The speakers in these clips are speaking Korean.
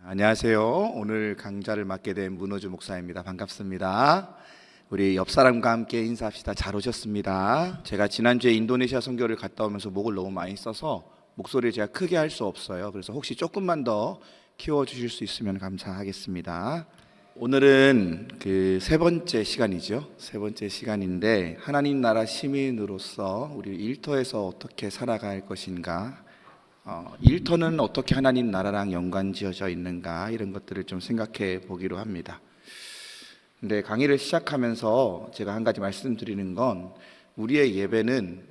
안녕하세요. 오늘 강좌를 맡게 된 문호주 목사입니다. 반갑습니다. 우리 옆 사람과 함께 인사합시다. 잘 오셨습니다. 제가 지난주에 인도네시아 선교를 갔다 오면서 목을 너무 많이 써서 목소리를 제가 크게 할 수 없어요. 그래서 혹시 조금만 더 키워주실 수 있으면 감사하겠습니다. 오늘은 그 세 번째 시간이죠. 세 번째 시간인데 하나님 나라 시민으로서 우리 일터에서 어떻게 살아갈 것인가, 일터는 어떻게 하나님 나라랑 연관지어져 있는가, 이런 것들을 좀 생각해 보기로 합니다. 근데 강의를 시작하면서 제가 한 가지 말씀드리는 건 우리의 예배는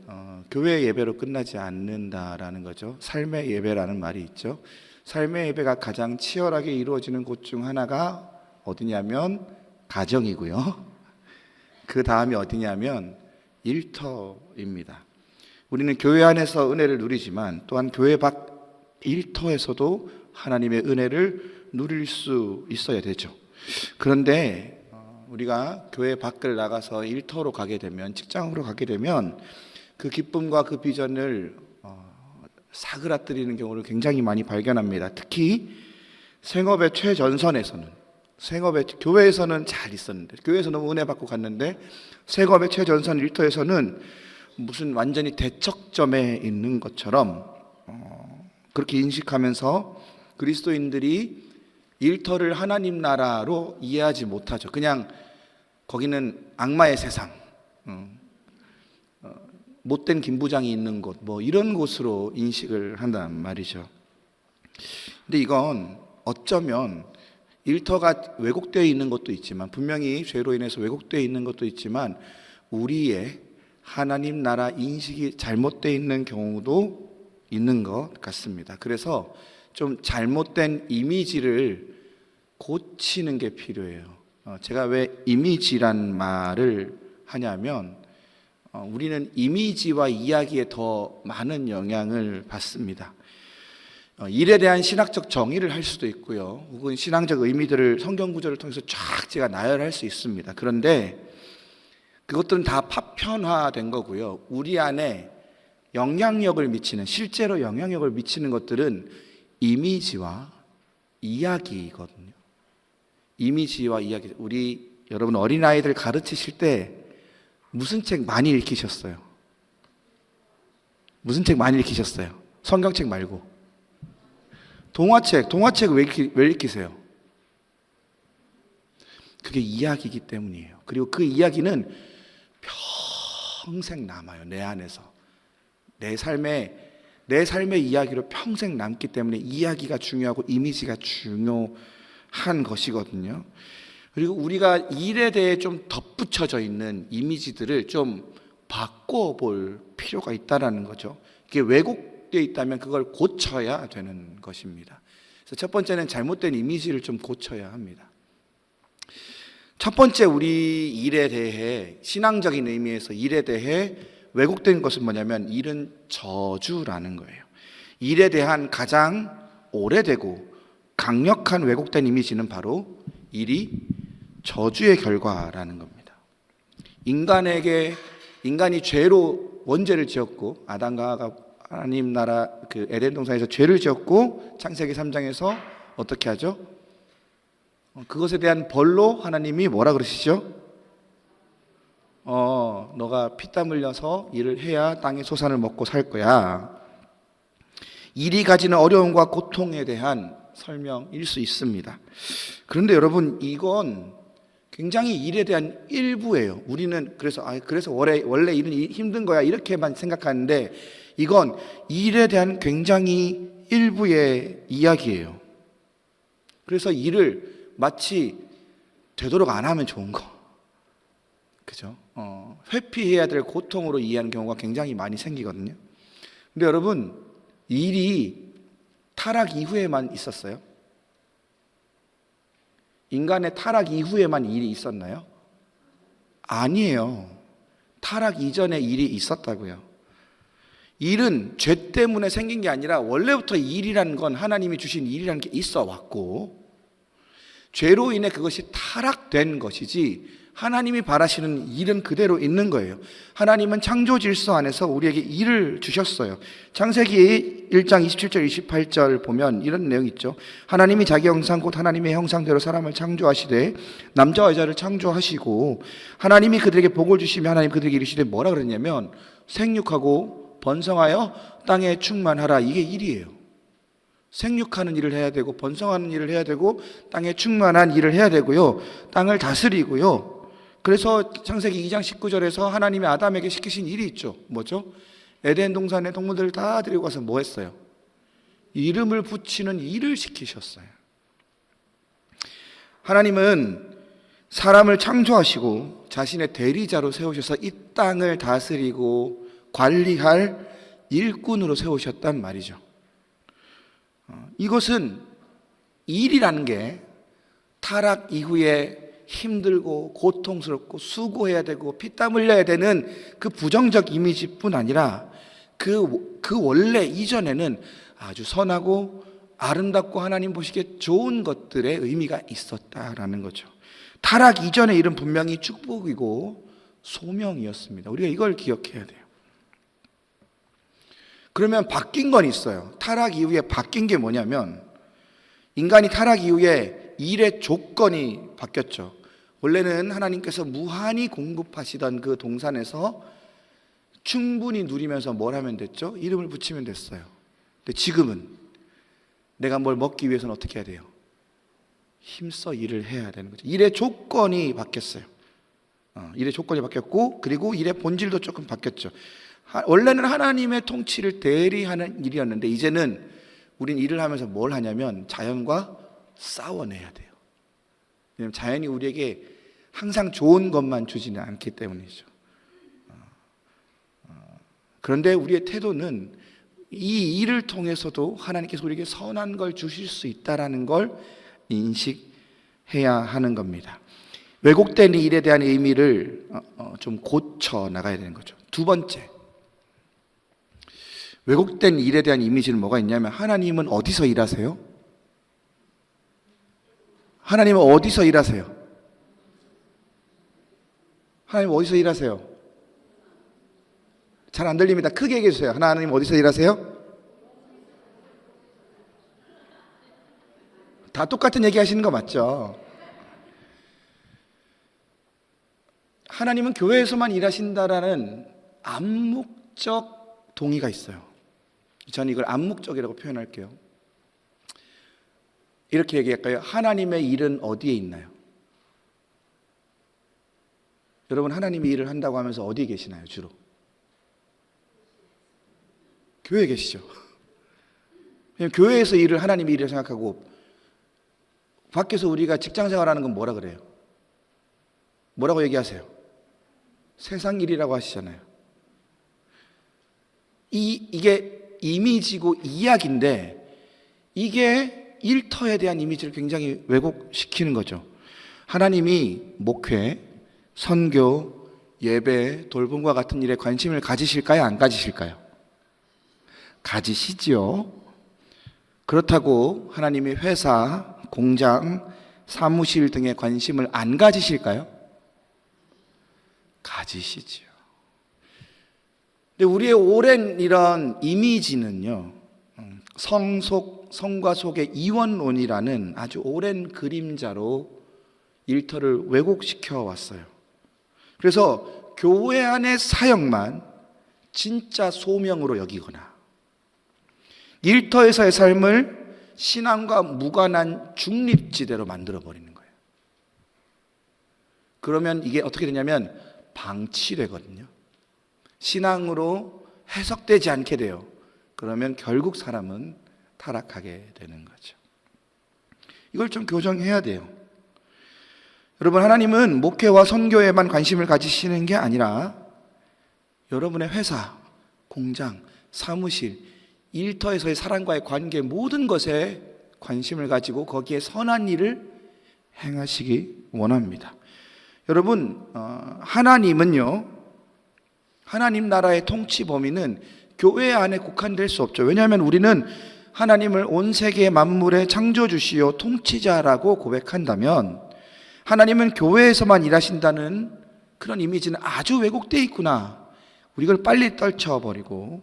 교회 예배로 끝나지 않는다라는 거죠. 삶의 예배라는 말이 있죠. 삶의 예배가 가장 치열하게 이루어지는 곳 중 하나가 어디냐면 가정이고요. 그 다음이 어디냐면 일터입니다. 우리는 교회 안에서 은혜를 누리지만 또한 교회 밖 일터에서도 하나님의 은혜를 누릴 수 있어야 되죠. 그런데 우리가 교회 밖을 나가서 일터로 가게 되면, 직장으로 가게 되면 그 기쁨과 그 비전을 사그라뜨리는 경우를 굉장히 많이 발견합니다. 특히 생업의 최전선에서는, 교회에서는 잘 있었는데, 교회에서 너무 은혜 받고 갔는데 생업의 최전선 일터에서는 무슨 완전히 대척점에 있는 것처럼 그렇게 인식하면서 그리스도인들이 일터를 하나님 나라로 이해하지 못하죠. 그냥 거기는 악마의 세상, 못된 김부장이 있는 곳, 뭐 이런 곳으로 인식을 한단 말이죠. 근데 이건 어쩌면 일터가 왜곡되어 있는 것도 있지만, 분명히 죄로 인해서 왜곡되어 있는 것도 있지만, 우리의 하나님 나라 인식이 잘못되어 있는 경우도 있는 것 같습니다. 그래서 좀 잘못된 이미지를 고치는 게 필요해요. 제가 왜 이미지란 말을 하냐면, 우리는 이미지와 이야기에 더 많은 영향을 받습니다. 일에 대한 신학적 정의를 할 수도 있고요, 혹은 신앙적 의미들을 성경 구절을 통해서 쫙 제가 나열할 수 있습니다. 그런데 그것들은 다 파편화된 거고요. 우리 안에 영향력을 미치는, 실제로 영향력을 미치는 것들은 이미지와 이야기거든요. 이미지와 이야기. 여러분 어린아이들 가르치실 때 무슨 책 많이 읽히셨어요? 무슨 책 많이 읽히셨어요? 성경책 말고. 동화책 왜 읽히세요? 그게 이야기이기 때문이에요. 그리고 그 이야기는 평생 남아요. 내 안에서. 내 삶의 이야기로 평생 남기 때문에 이야기가 중요하고 이미지가 중요한 것이거든요. 그리고 우리가 일에 대해 좀 덧붙여져 있는 이미지들을 좀 바꿔볼 필요가 있다는 거죠. 이게 왜곡되어 있다면 그걸 고쳐야 되는 것입니다. 그래서 첫 번째는 잘못된 이미지를 좀 고쳐야 합니다. 첫 번째, 우리 일에 대해, 신앙적인 의미에서 일에 대해 왜곡된 것은 뭐냐면, 일은 저주라는 거예요. 일에 대한 가장 오래되고 강력한 왜곡된 이미지는 바로 일이 저주의 결과라는 겁니다. 인간이 죄로 원죄를 지었고, 아담과 하와가 하나님 나라 그 에덴 동산에서 죄를 지었고, 창세기 3장에서 어떻게 하죠? 그것에 대한 벌로 하나님이 뭐라 그러시죠? 너가 피땀 흘려서 일을 해야 땅의 소산을 먹고 살 거야. 일이 가지는 어려움과 고통에 대한 설명일 수 있습니다. 그런데 여러분, 이건 굉장히 일에 대한 일부예요. 우리는 그래서 원래 일은 힘든 거야, 이렇게만 생각하는데, 이건 일에 대한 굉장히 일부의 이야기예요. 그래서 일을 마치 되도록 안 하면 좋은 거, 그죠? 회피해야 될 고통으로 이해하는 경우가 굉장히 많이 생기거든요. 근데 여러분, 일이 타락 이후에만 있었어요? 인간의 타락 이후에만 일이 있었나요? 아니에요. 타락 이전에 일이 있었다고요. 일은 죄 때문에 생긴 게 아니라 원래부터 일이라는 건 하나님이 주신 일이라는 게 있어 왔고, 죄로 인해 그것이 타락된 것이지 하나님이 바라시는 일은 그대로 있는 거예요. 하나님은 창조 질서 안에서 우리에게 일을 주셨어요. 창세기 1장 27절 28절 보면 이런 내용이 있죠. 하나님이 자기 형상 곧 하나님의 형상대로 사람을 창조하시되 남자와 여자를 창조하시고 하나님이 그들에게 복을 주시며 하나님 그들에게 이르시되 뭐라 그랬냐면 생육하고 번성하여 땅에 충만하라. 이게 일이에요. 생육하는 일을 해야 되고 번성하는 일을 해야 되고 땅에 충만한 일을 해야 되고요. 땅을 다스리고요. 그래서 창세기 2장 19절에서 하나님이 아담에게 시키신 일이 있죠. 뭐죠? 에덴 동산의 동물들을 다 데리고 가서 뭐 했어요? 이름을 붙이는 일을 시키셨어요. 하나님은 사람을 창조하시고 자신의 대리자로 세우셔서 이 땅을 다스리고 관리할 일꾼으로 세우셨단 말이죠. 이것은 일이라는 게 타락 이후에 힘들고 고통스럽고 수고해야 되고 피땀 흘려야 되는 그 부정적 이미지뿐 아니라 그 원래 이전에는 아주 선하고 아름답고 하나님 보시기에 좋은 것들의 의미가 있었다라는 거죠. 타락 이전의 일은 분명히 축복이고 소명이었습니다. 우리가 이걸 기억해야 돼요. 그러면 바뀐 건 있어요. 타락 이후에 바뀐 게 뭐냐면 인간이 타락 이후에 일의 조건이 바뀌었죠. 원래는 하나님께서 무한히 공급하시던 그 동산에서 충분히 누리면서 뭘 하면 됐죠? 이름을 붙이면 됐어요. 근데 지금은 내가 뭘 먹기 위해서는 어떻게 해야 돼요? 힘써 일을 해야 되는 거죠. 일의 조건이 바뀌었어요. 일의 조건이 바뀌었고 그리고 일의 본질도 조금 바뀌었죠. 원래는 하나님의 통치를 대리하는 일이었는데 이제는 우린 일을 하면서 뭘 하냐면 자연과 싸워내야 돼요. 왜냐하면 자연이 우리에게 항상 좋은 것만 주지는 않기 때문이죠. 그런데 우리의 태도는 이 일을 통해서도 하나님께서 우리에게 선한 걸 주실 수 있다는 걸 인식해야 하는 겁니다. 왜곡된 일에 대한 의미를 좀 고쳐 나가야 되는 거죠. 두 번째, 왜곡된 일에 대한 이미지는 뭐가 있냐면 하나님은 어디서 일하세요? 하나님은 어디서 일하세요? 하나님 어디서 일하세요? 잘 안 들립니다. 크게 얘기해 주세요. 하나님 어디서 일하세요? 다 똑같은 얘기 하시는 거 맞죠? 하나님은 교회에서만 일하신다라는 암묵적 동의가 있어요. 저는 이걸 암묵적이라고 표현할게요. 이렇게 얘기할까요? 하나님의 일은 어디에 있나요? 여러분 하나님이 일을 한다고 하면서 어디에 계시나요? 주로 교회에 계시죠. 교회에서 일을 하나님의 일을 생각하고 밖에서 우리가 직장생활하는 건 뭐라 그래요? 뭐라고 얘기하세요? 세상 일이라고 하시잖아요. 이게 이미지고 이야기인데 이게 일터에 대한 이미지를 굉장히 왜곡시키는 거죠. 하나님이 목회, 선교, 예배, 돌봄과 같은 일에 관심을 가지실까요? 안 가지실까요? 가지시지요. 그렇다고 하나님이 회사, 공장, 사무실 등에 관심을 안 가지실까요? 가지시지요. 근데 우리의 오랜 이런 이미지는요, 성과 속의 이원론이라는 아주 오랜 그림자로 일터를 왜곡시켜 왔어요. 그래서 교회 안의 사역만 진짜 소명으로 여기거나 일터에서의 삶을 신앙과 무관한 중립지대로 만들어버리는 거예요. 그러면 이게 어떻게 되냐면 방치되거든요. 신앙으로 해석되지 않게 돼요. 그러면 결국 사람은 타락하게 되는 거죠. 이걸 좀 교정해야 돼요. 여러분 하나님은 목회와 선교에만 관심을 가지시는 게 아니라 여러분의 회사, 공장, 사무실, 일터에서의 사람과의 관계 모든 것에 관심을 가지고 거기에 선한 일을 행하시기 원합니다. 여러분 하나님은요, 하나님 나라의 통치 범위는 교회 안에 국한될 수 없죠. 왜냐하면 우리는 하나님을 온 세계 만물의 창조주시요 통치자라고 고백한다면 하나님은 교회에서만 일하신다는 그런 이미지는 아주 왜곡되어 있구나. 우리 이걸 빨리 떨쳐버리고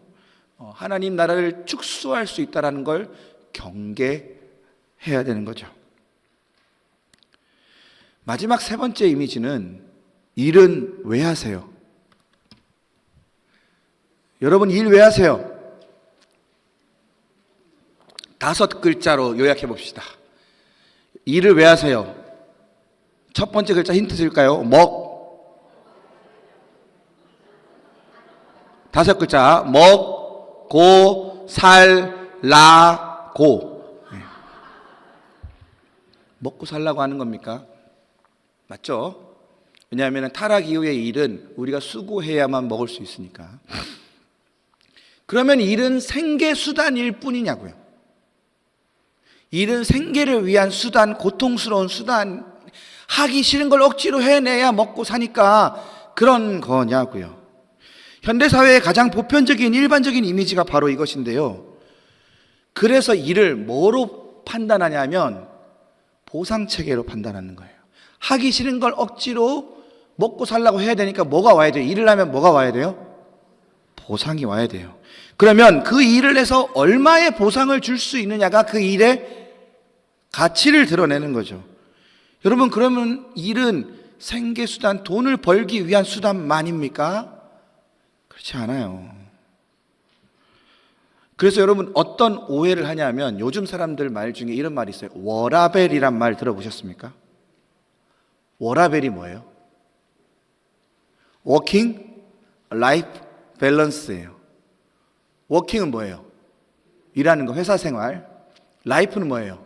하나님 나라를 축소할 수 있다는 걸 경계해야 되는 거죠. 마지막 세 번째 이미지는 일은 왜 하세요? 여러분 일 왜 하세요? 5글자로 요약해 봅시다. 일을 왜 하세요? 첫 번째 글자 힌트 드릴까요? 5글자. 먹고 살라고. 먹고 살라고 하는 겁니까? 맞죠? 왜냐하면 타락 이후의 일은 우리가 수고해야만 먹을 수 있으니까. 그러면 일은 생계수단일 뿐이냐고요. 일은 생계를 위한 수단, 고통스러운 수단, 하기 싫은 걸 억지로 해내야 먹고 사니까 그런 거냐고요. 현대사회의 가장 보편적인 일반적인 이미지가 바로 이것인데요. 그래서 일을 뭐로 판단하냐면 보상체계로 판단하는 거예요. 하기 싫은 걸 억지로 먹고 살라고 해야 되니까 뭐가 와야 돼요? 일을 하면 뭐가 와야 돼요? 보상이 와야 돼요. 그러면 그 일을 해서 얼마의 보상을 줄 수 있느냐가 그 일의 가치를 드러내는 거죠. 여러분, 그러면 일은 생계수단, 돈을 벌기 위한 수단만입니까? 그렇지 않아요. 그래서 여러분 어떤 오해를 하냐면 요즘 사람들 말 중에 이런 말이 있어요. 워라벨이란 말 들어보셨습니까? 워라벨이 뭐예요? 워킹 라이프 밸런스예요. 워킹은 뭐예요? 일하는 거, 회사 생활. 라이프는 뭐예요?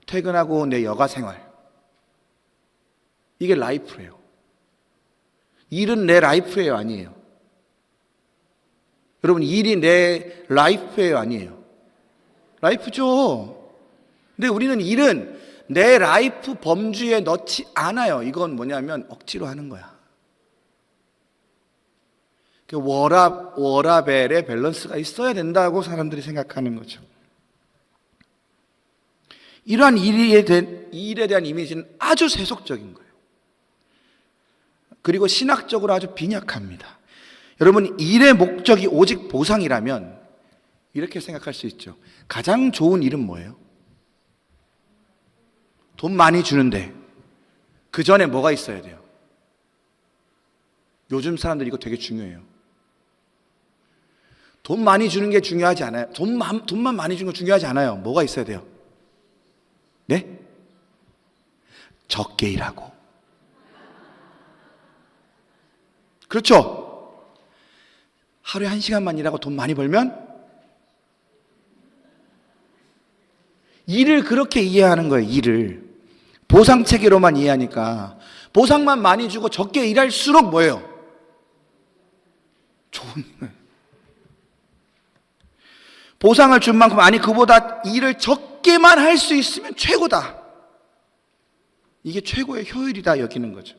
퇴근하고 내 여가 생활. 이게 라이프예요. 일은 내 라이프예요, 아니에요? 여러분, 일이 내 라이프예요, 아니에요? 라이프죠. 근데 우리는 일은 내 라이프 범주에 넣지 않아요. 이건 뭐냐면 억지로 하는 거야. 워라벨의 밸런스가 있어야 된다고 사람들이 생각하는 거죠. 이러한 일에 대한 이미지는 아주 세속적인 거예요. 그리고 신학적으로 아주 빈약합니다. 여러분, 일의 목적이 오직 보상이라면 이렇게 생각할 수 있죠. 가장 좋은 일은 뭐예요? 돈 많이 주는데 그 전에 뭐가 있어야 돼요? 요즘 사람들 이거 되게 중요해요. 돈 많이 주는 게 중요하지 않아요. 돈만 많이 주는 거 중요하지 않아요. 뭐가 있어야 돼요? 네? 적게 일하고. 그렇죠? 하루에 1시간만 일하고 돈 많이 벌면 일을 그렇게 이해하는 거예요. 일을 보상체계로만 이해하니까 보상만 많이 주고 적게 일할수록 뭐예요? 좋은 거예요. 보상을 준 만큼, 아니 그보다 일을 적게만 할 수 있으면 최고다. 이게 최고의 효율이다 여기는 거죠.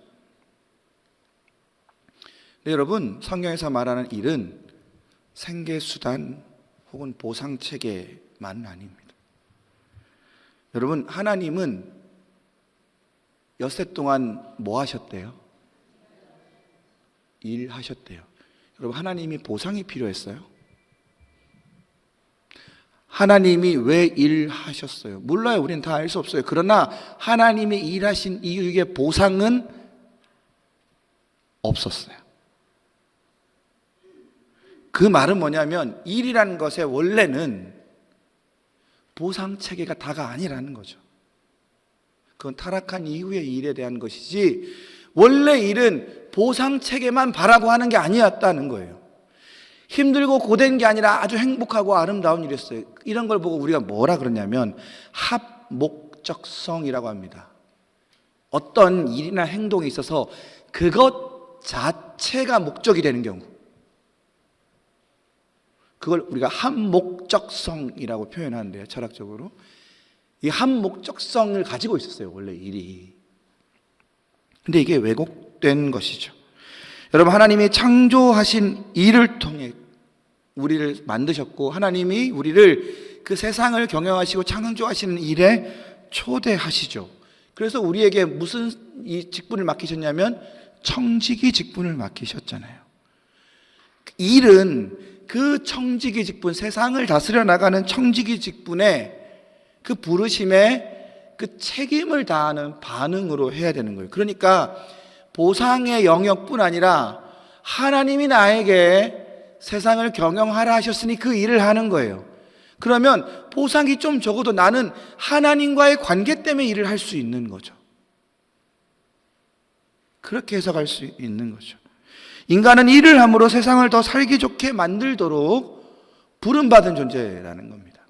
네, 여러분, 성경에서 말하는 일은 생계수단 혹은 보상체계만은 아닙니다. 여러분, 하나님은 엿새 동안 뭐 하셨대요? 일하셨대요. 여러분, 하나님이 보상이 필요했어요? 하나님이 왜 일하셨어요? 몰라요. 우리는 다 알 수 없어요. 그러나 하나님이 일하신 이유의 보상은 없었어요. 그 말은 뭐냐면 일이라는 것의 원래는 보상체계가 다가 아니라는 거죠. 그건 타락한 이후의 일에 대한 것이지 원래 일은 보상체계만 바라고 하는 게 아니었다는 거예요. 힘들고 고된 게 아니라 아주 행복하고 아름다운 일이었어요. 이런 걸 보고 우리가 뭐라 그러냐면 합목적성이라고 합니다. 어떤 일이나 행동에 있어서 그것 자체가 목적이 되는 경우, 그걸 우리가 합목적성이라고 표현하는데요. 철학적으로 이 합목적성을 가지고 있었어요. 원래 일이. 근데 이게 왜곡된 것이죠. 여러분, 하나님이 창조하신 일을 통해 우리를 만드셨고 하나님이 우리를 그 세상을 경영하시고 창조하시는 일에 초대하시죠. 그래서 우리에게 무슨 이 직분을 맡기셨냐면 청지기 직분을 맡기셨잖아요. 일은 그 청지기 직분, 세상을 다스려 나가는 청지기 직분에 그 부르심에 그 책임을 다하는 반응으로 해야 되는 거예요. 그러니까 보상의 영역뿐 아니라 하나님이 나에게 세상을 경영하라 하셨으니 그 일을 하는 거예요. 그러면 보상이 좀 적어도 나는 하나님과의 관계 때문에 일을 할 수 있는 거죠. 그렇게 해석할 수 있는 거죠. 인간은 일을 함으로 세상을 더 살기 좋게 만들도록 부름받은 존재라는 겁니다.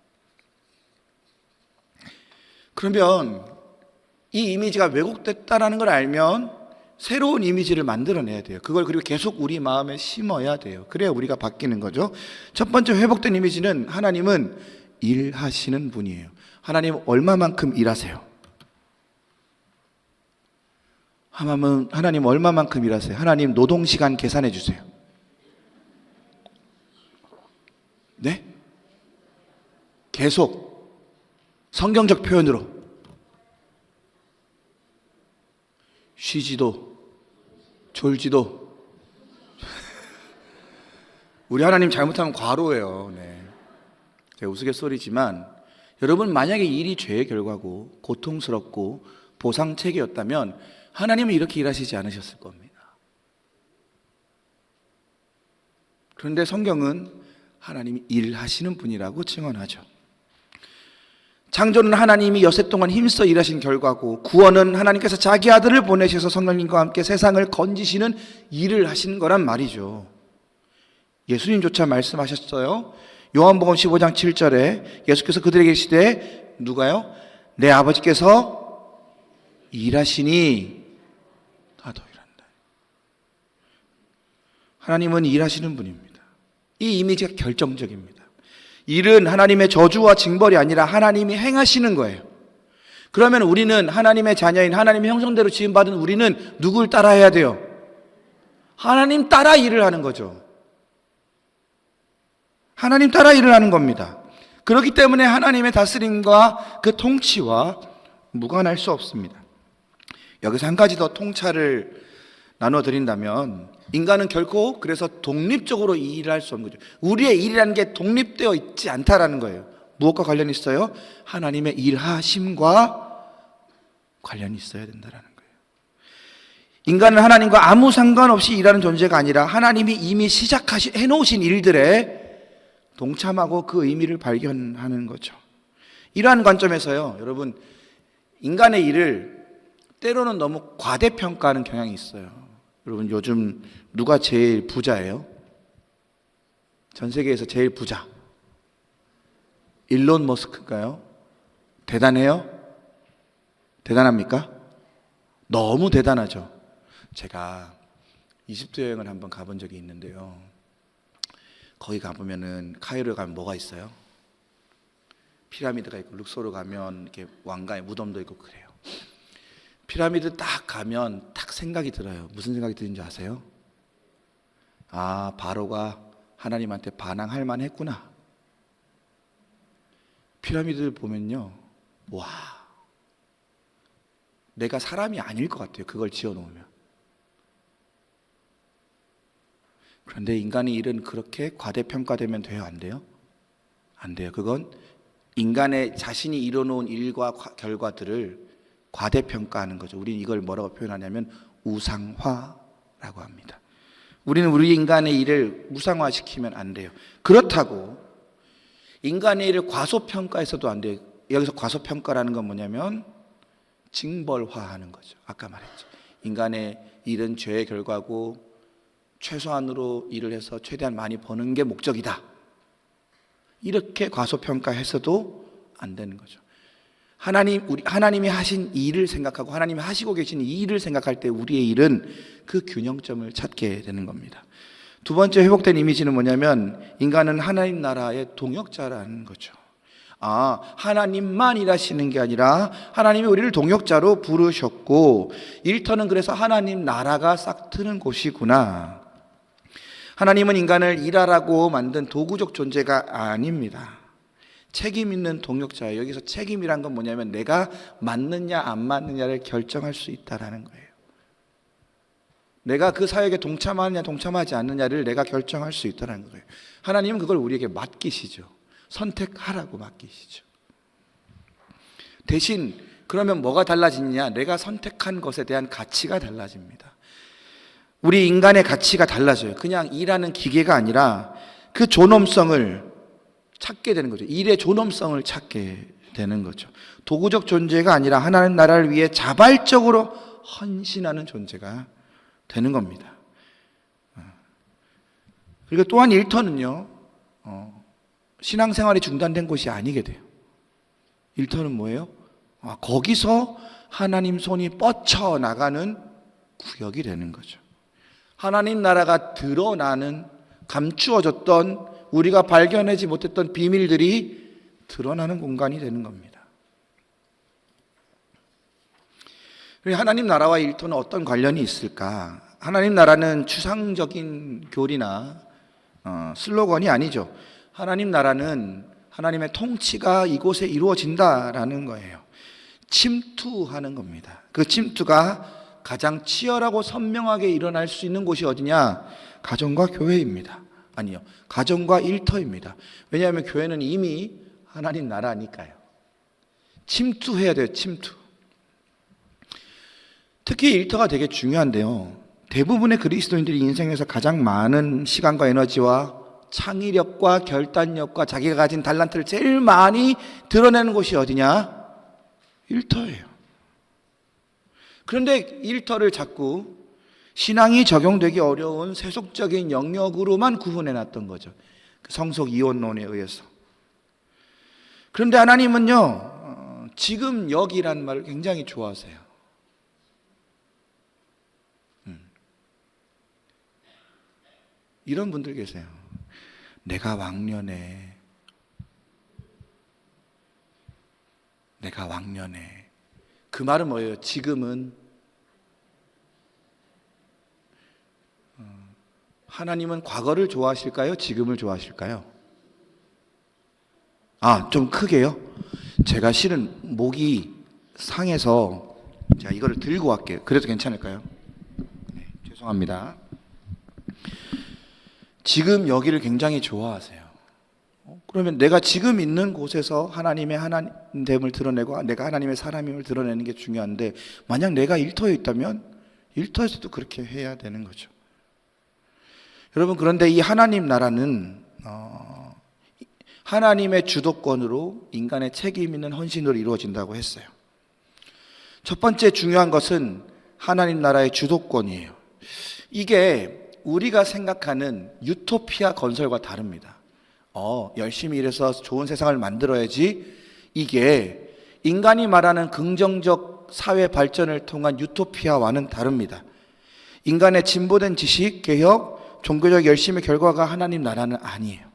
그러면 이 이미지가 왜곡됐다라는 걸 알면 새로운 이미지를 만들어내야 돼요. 그걸 그리고 계속 우리 마음에 심어야 돼요. 그래야 우리가 바뀌는 거죠. 첫 번째 회복된 이미지는 하나님은 일하시는 분이에요. 하나님 얼마만큼 일하세요? 하나님 얼마만큼 일하세요? 하나님 노동시간 계산해 주세요. 네? 계속 성경적 표현으로 쉬지도 졸지도. 우리 하나님 잘못하면 과로예요. 네. 제가 우스갯소리지만 여러분, 만약에 일이 죄의 결과고 고통스럽고 보상책이었다면 하나님은 이렇게 일하시지 않으셨을 겁니다. 그런데 성경은 하나님이 일하시는 분이라고 증언하죠. 창조는 하나님이 여세 동안 힘써 일하신 결과고, 구원은 하나님께서 자기 아들을 보내셔서 성령님과 함께 세상을 건지시는 일을 하신 거란 말이죠. 예수님조차 말씀하셨어요. 요한복음 15장 7절에 예수께서 그들에게 이르시되, 누가요? 내 아버지께서 일하시니 나도 일한다. 하나님은 일하시는 분입니다. 이 이미지가 결정적입니다. 일은 하나님의 저주와 징벌이 아니라 하나님이 행하시는 거예요. 그러면 우리는 하나님의 자녀인 하나님의 형상대로 지음받은 우리는 누굴 따라해야 돼요? 하나님 따라 일을 하는 거죠. 하나님 따라 일을 하는 겁니다. 그렇기 때문에 하나님의 다스림과 그 통치와 무관할 수 없습니다. 여기서 한 가지 더 통찰을 나눠 드린다면, 인간은 결코 그래서 독립적으로 일할 수 없는 거죠. 우리의 일이라는 게 독립되어 있지 않다라는 거예요. 무엇과 관련이 있어요? 하나님의 일하심과 관련이 있어야 된다는 거예요. 인간은 하나님과 아무 상관없이 일하는 존재가 아니라 하나님이 이미 해놓으신 일들에 동참하고 그 의미를 발견하는 거죠. 이러한 관점에서요, 여러분, 인간의 일을 때로는 너무 과대평가하는 경향이 있어요. 여러분, 요즘 누가 제일 부자예요? 전 세계에서 제일 부자 일론 머스크인가요? 대단해요? 대단합니까? 너무 대단하죠. 제가 이집트 여행을 한번 가본 적이 있는데요, 거기 가보면은, 카이로에 가면 뭐가 있어요? 피라미드가 있고, 룩소르 가면 이렇게 왕가의 무덤도 있고 그래요. 피라미드 딱 가면 딱 생각이 들어요. 무슨 생각이 드는지 아세요? 아, 바로가 하나님한테 반항할 만했구나. 피라미드를 보면요, 와, 내가 사람이 아닐 것 같아요. 그걸 지어놓으면. 그런데 인간의 일은 그렇게 과대평가되면 돼요? 안 돼요? 안 돼요. 그건 인간의 자신이 이뤄놓은 일과 결과들을 과대평가하는 거죠. 우리는 이걸 뭐라고 표현하냐면 우상화라고 합니다. 우리는 우리 인간의 일을 우상화시키면 안 돼요. 그렇다고 인간의 일을 과소평가해서도 안 돼요. 여기서 과소평가라는 건 뭐냐면 징벌화하는 거죠. 아까 말했죠. 인간의 일은 죄의 결과고 최소한으로 일을 해서 최대한 많이 버는 게 목적이다. 이렇게 과소평가해서도 안 되는 거죠. 하나님이 하신 일을 생각하고 하나님이 하시고 계신 이 일을 생각할 때 우리의 일은 그 균형점을 찾게 되는 겁니다. 두 번째 회복된 이미지는 뭐냐면, 인간은 하나님 나라의 동역자라는 거죠. 아, 하나님만 일하시는 게 아니라 하나님이 우리를 동역자로 부르셨고, 일터는 그래서 하나님 나라가 싹 트는 곳이구나. 하나님은 인간을 일하라고 만든 도구적 존재가 아닙니다. 책임 있는 동역자예요. 여기서 책임이란 건 뭐냐면 내가 맞느냐 안 맞느냐를 결정할 수 있다라는 거예요. 내가 그 사역에 동참하느냐 동참하지 않느냐를 내가 결정할 수 있다는 거예요. 하나님은 그걸 우리에게 맡기시죠. 선택하라고 맡기시죠. 대신 그러면 뭐가 달라지느냐? 내가 선택한 것에 대한 가치가 달라집니다. 우리 인간의 가치가 달라져요. 그냥 일하는 기계가 아니라 그 존엄성을 찾게 되는 거죠. 일의 존엄성을 찾게 되는 거죠. 도구적 존재가 아니라 하나님 나라를 위해 자발적으로 헌신하는 존재가 되는 겁니다. 그리고 또한 일터는요, 신앙생활이 중단된 곳이 아니게 돼요. 일터는 뭐예요? 거기서 하나님 손이 뻗쳐나가는 구역이 되는 거죠. 하나님 나라가 드러나는, 감추어졌던, 우리가 발견하지 못했던 비밀들이 드러나는 공간이 되는 겁니다. 하나님 나라와 일터는 어떤 관련이 있을까? 하나님 나라는 추상적인 교리나 슬로건이 아니죠. 하나님 나라는 하나님의 통치가 이곳에 이루어진다라는 거예요. 침투하는 겁니다. 그 침투가 가장 치열하고 선명하게 일어날 수 있는 곳이 어디냐? 가정과 교회입니다. 아니요, 가정과 일터입니다. 왜냐하면 교회는 이미 하나님 나라니까요. 침투해야 돼요. 침투. 특히 일터가 되게 중요한데요, 대부분의 그리스도인들이 인생에서 가장 많은 시간과 에너지와 창의력과 결단력과 자기가 가진 달란트를 제일 많이 드러내는 곳이 어디냐? 일터예요. 그런데 일터를 자꾸 신앙이 적용되기 어려운 세속적인 영역으로만 구분해 놨던 거죠. 그 성속 이혼론에 의해서. 그런데 하나님은요, 지금 여기란 말을 굉장히 좋아하세요. 이런 분들 계세요. 내가 왕년에 그 말은 뭐예요? 지금은 하나님은 과거를 좋아하실까요? 지금을 좋아하실까요? 좀 크게요. 제가 실은 목이 상해서 제가 이거를 들고 갈게요. 그래도 괜찮을까요? 네, 죄송합니다. 지금 여기를 굉장히 좋아하세요. 그러면 내가 지금 있는 곳에서 하나님의 하나님됨을 드러내고 내가 하나님의 사람임을 드러내는 게 중요한데, 만약 내가 일터에 있다면 일터에서도 그렇게 해야 되는 거죠. 여러분, 그런데 이 하나님 나라는 하나님의 주도권으로 인간의 책임 있는 헌신으로 이루어진다고 했어요. 첫 번째 중요한 것은 하나님 나라의 주도권이에요. 이게 우리가 생각하는 유토피아 건설과 다릅니다. 열심히 일해서 좋은 세상을 만들어야지, 이게 인간이 말하는 긍정적 사회 발전을 통한 유토피아와는 다릅니다. 인간의 진보된 지식, 개혁, 종교적 열심의 결과가 하나님 나라는 아니에요.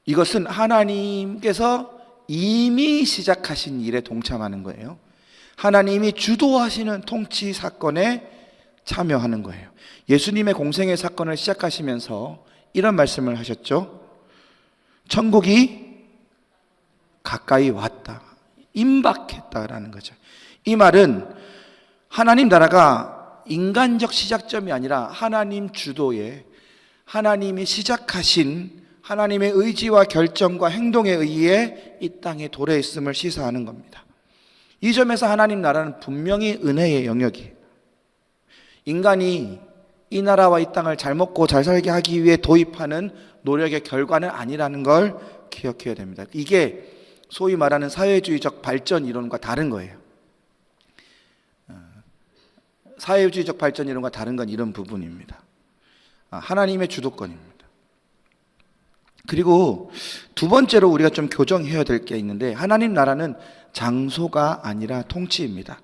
이것은 하나님께서 이미 시작하신 일에 동참하는 거예요. 하나님이 주도하시는 통치 사건에 참여하는 거예요. 예수님의 공생의 사건을 시작하시면서 이런 말씀을 하셨죠. 천국이 가까이 왔다, 임박했다라는 거죠. 이 말은 하나님 나라가 인간적 시작점이 아니라 하나님 주도의, 하나님이 시작하신 하나님의 의지와 결정과 행동에 의해 이 땅에 도래 있음을 시사하는 겁니다. 이 점에서 하나님 나라는 분명히 은혜의 영역이에요. 인간이 이 나라와 이 땅을 잘 먹고 잘 살게 하기 위해 도입하는 노력의 결과는 아니라는 걸 기억해야 됩니다. 이게 소위 말하는 사회주의적 발전 이론과 다른 거예요. 사회주의적 발전 이론과 다른 건 이런 부분입니다. 하나님의 주도권입니다. 그리고 두 번째로 우리가 좀 교정해야 될 게 있는데, 하나님 나라는 장소가 아니라 통치입니다.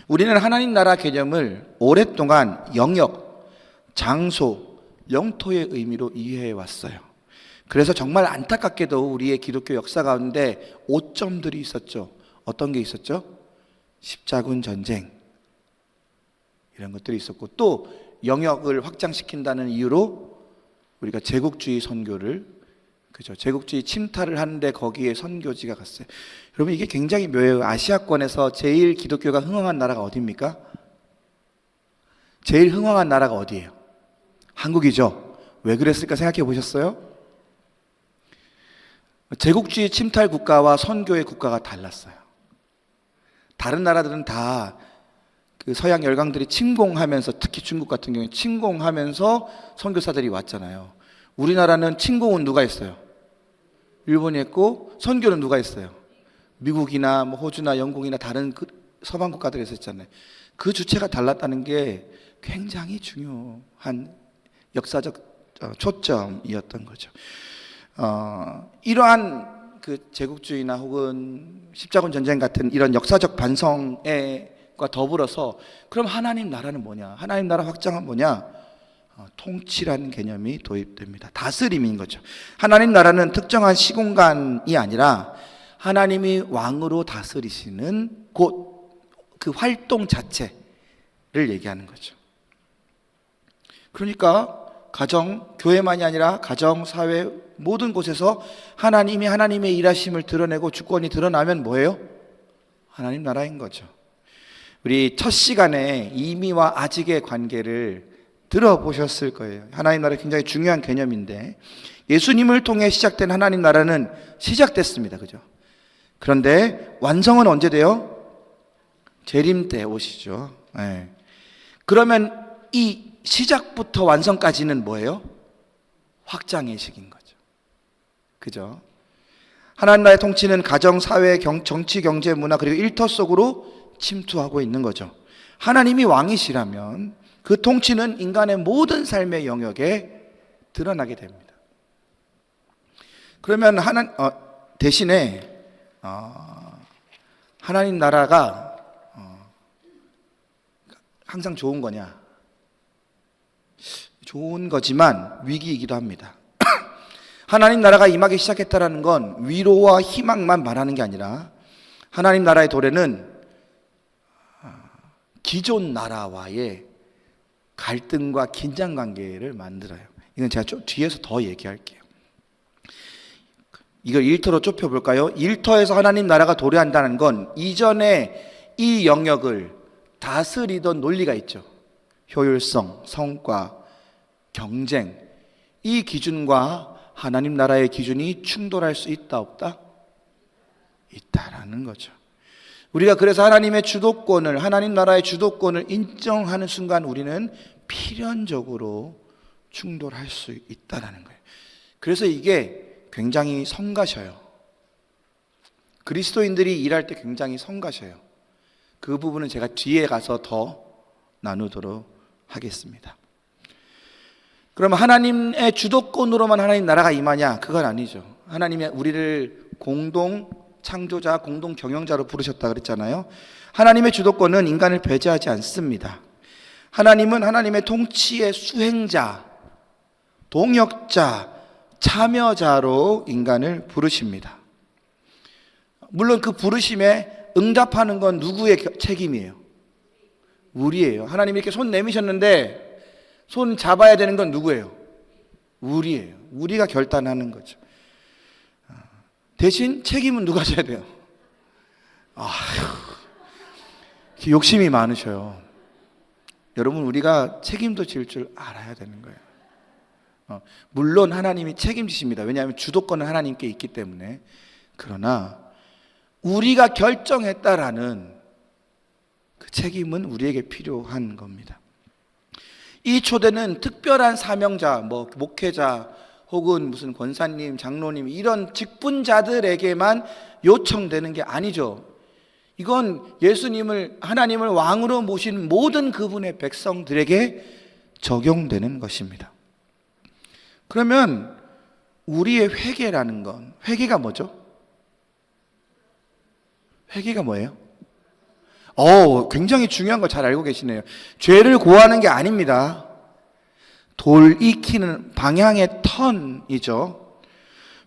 우리는 하나님 나라 개념을 오랫동안 영역, 장소, 영토의 의미로 이해해 왔어요. 그래서 정말 안타깝게도 우리의 기독교 역사 가운데 오점들이 있었죠. 어떤 게 있었죠? 십자군 전쟁, 이런 것들이 있었고, 또 영역을 확장시킨다는 이유로 우리가 제국주의 선교를 그죠? 제국주의 침탈을 하는데 거기에 선교지가 갔어요. 여러분 이게 굉장히 묘해요. 아시아권에서 제일 기독교가 흥왕한 나라가 어디입니까? 제일 흥왕한 나라가 어디예요? 한국이죠. 왜 그랬을까 생각해 보셨어요? 제국주의 침탈 국가와 선교의 국가가 달랐어요. 다른 나라들은 다 그 서양 열강들이 침공하면서, 특히 중국 같은 경우에 침공하면서 선교사들이 왔잖아요. 우리나라는 침공은 누가 했어요? 일본이 했고, 선교는 누가 했어요? 미국이나 뭐 호주나 영국이나 다른 그 서방 국가들이 했었잖아요. 그 주체가 달랐다는 게 굉장히 중요한 역사적 초점이었던 거죠. 이러한 그 제국주의나 혹은 십자군 전쟁 같은 이런 역사적 반성과 더불어서 그럼 하나님 나라는 뭐냐? 하나님 나라 확장은 뭐냐? 통치라는 개념이 도입됩니다. 다스림인 거죠. 하나님 나라는 특정한 시공간이 아니라 하나님이 왕으로 다스리시는 곳, 그 활동 자체를 얘기하는 거죠. 그러니까 가정, 교회만이 아니라 가정, 사회 모든 곳에서 하나님이 하나님의 일하심을 드러내고 주권이 드러나면 뭐예요? 하나님 나라인 거죠. 우리 첫 시간에 이미와 아직의 관계를 들어보셨을 거예요. 하나님 나라 굉장히 중요한 개념인데 예수님을 통해 시작된 하나님 나라는 시작됐습니다. 그죠? 그런데 완성은 언제 돼요? 재림 때 오시죠. 네. 그러면 이 시작부터 완성까지는 뭐예요? 확장의 시기인 거죠. 그죠? 하나님 나라의 통치는 가정, 사회, 정치, 경제, 문화 그리고 일터 속으로 침투하고 있는 거죠. 하나님이 왕이시라면 그 통치는 인간의 모든 삶의 영역에 드러나게 됩니다. 그러면 대신에 하나님 나라가 항상 좋은 거냐? 좋은 거지만 위기이기도 합니다. 하나님 나라가 임하기 시작했다는 건 위로와 희망만 말하는 게 아니라 하나님 나라의 도래는 기존 나라와의 갈등과 긴장 관계를 만들어요. 이건 제가 좀 뒤에서 더 얘기할게요. 이걸 일터로 좁혀볼까요? 일터에서 하나님 나라가 도래한다는 건 이전에 이 영역을 다스리던 논리가 있죠. 효율성, 성과, 경쟁. 이 기준과 하나님 나라의 기준이 충돌할 수 있다, 없다? 있다라는 거죠. 우리가 그래서 하나님의 주도권을, 하나님 나라의 주도권을 인정하는 순간 우리는 필연적으로 충돌할 수 있다라는 거예요. 그래서 이게 굉장히 성가셔요. 그리스도인들이 일할 때 굉장히 성가셔요. 그 부분은 제가 뒤에 가서 더 나누도록 하겠습니다. 그럼 하나님의 주도권으로만 하나님 나라가 임하냐? 그건 아니죠. 하나님이 우리를 공동 창조자, 공동 경영자로 부르셨다 그랬잖아요. 하나님의 주도권은 인간을 배제하지 않습니다. 하나님은 하나님의 통치의 수행자, 동역자, 참여자로 인간을 부르십니다. 물론 그 부르심에 응답하는 건 누구의 책임이에요? 우리예요. 하나님이 이렇게 손 내미셨는데 손 잡아야 되는 건 누구예요? 우리예요. 우리가 결단하는 거죠. 대신 책임은 누가 져야 돼요? 욕심이 많으셔요. 여러분, 우리가 책임도 질 줄 알아야 되는 거예요. 물론 하나님이 책임지십니다. 왜냐하면 주도권은 하나님께 있기 때문에. 그러나 우리가 결정했다라는 그 책임은 우리에게 필요한 겁니다. 이 초대는 특별한 사명자, 목회자 혹은 무슨 권사님, 장로님 이런 직분자들에게만 요청되는 게 아니죠. 이건 예수님을, 하나님을 왕으로 모신 모든 그분의 백성들에게 적용되는 것입니다. 그러면 우리의 회개라는 건, 회개가 뭐죠? 회개가 뭐예요? 굉장히 중요한 거 잘 알고 계시네요. 죄를 고하는 게 아닙니다. 돌이키는 방향의 턴이죠.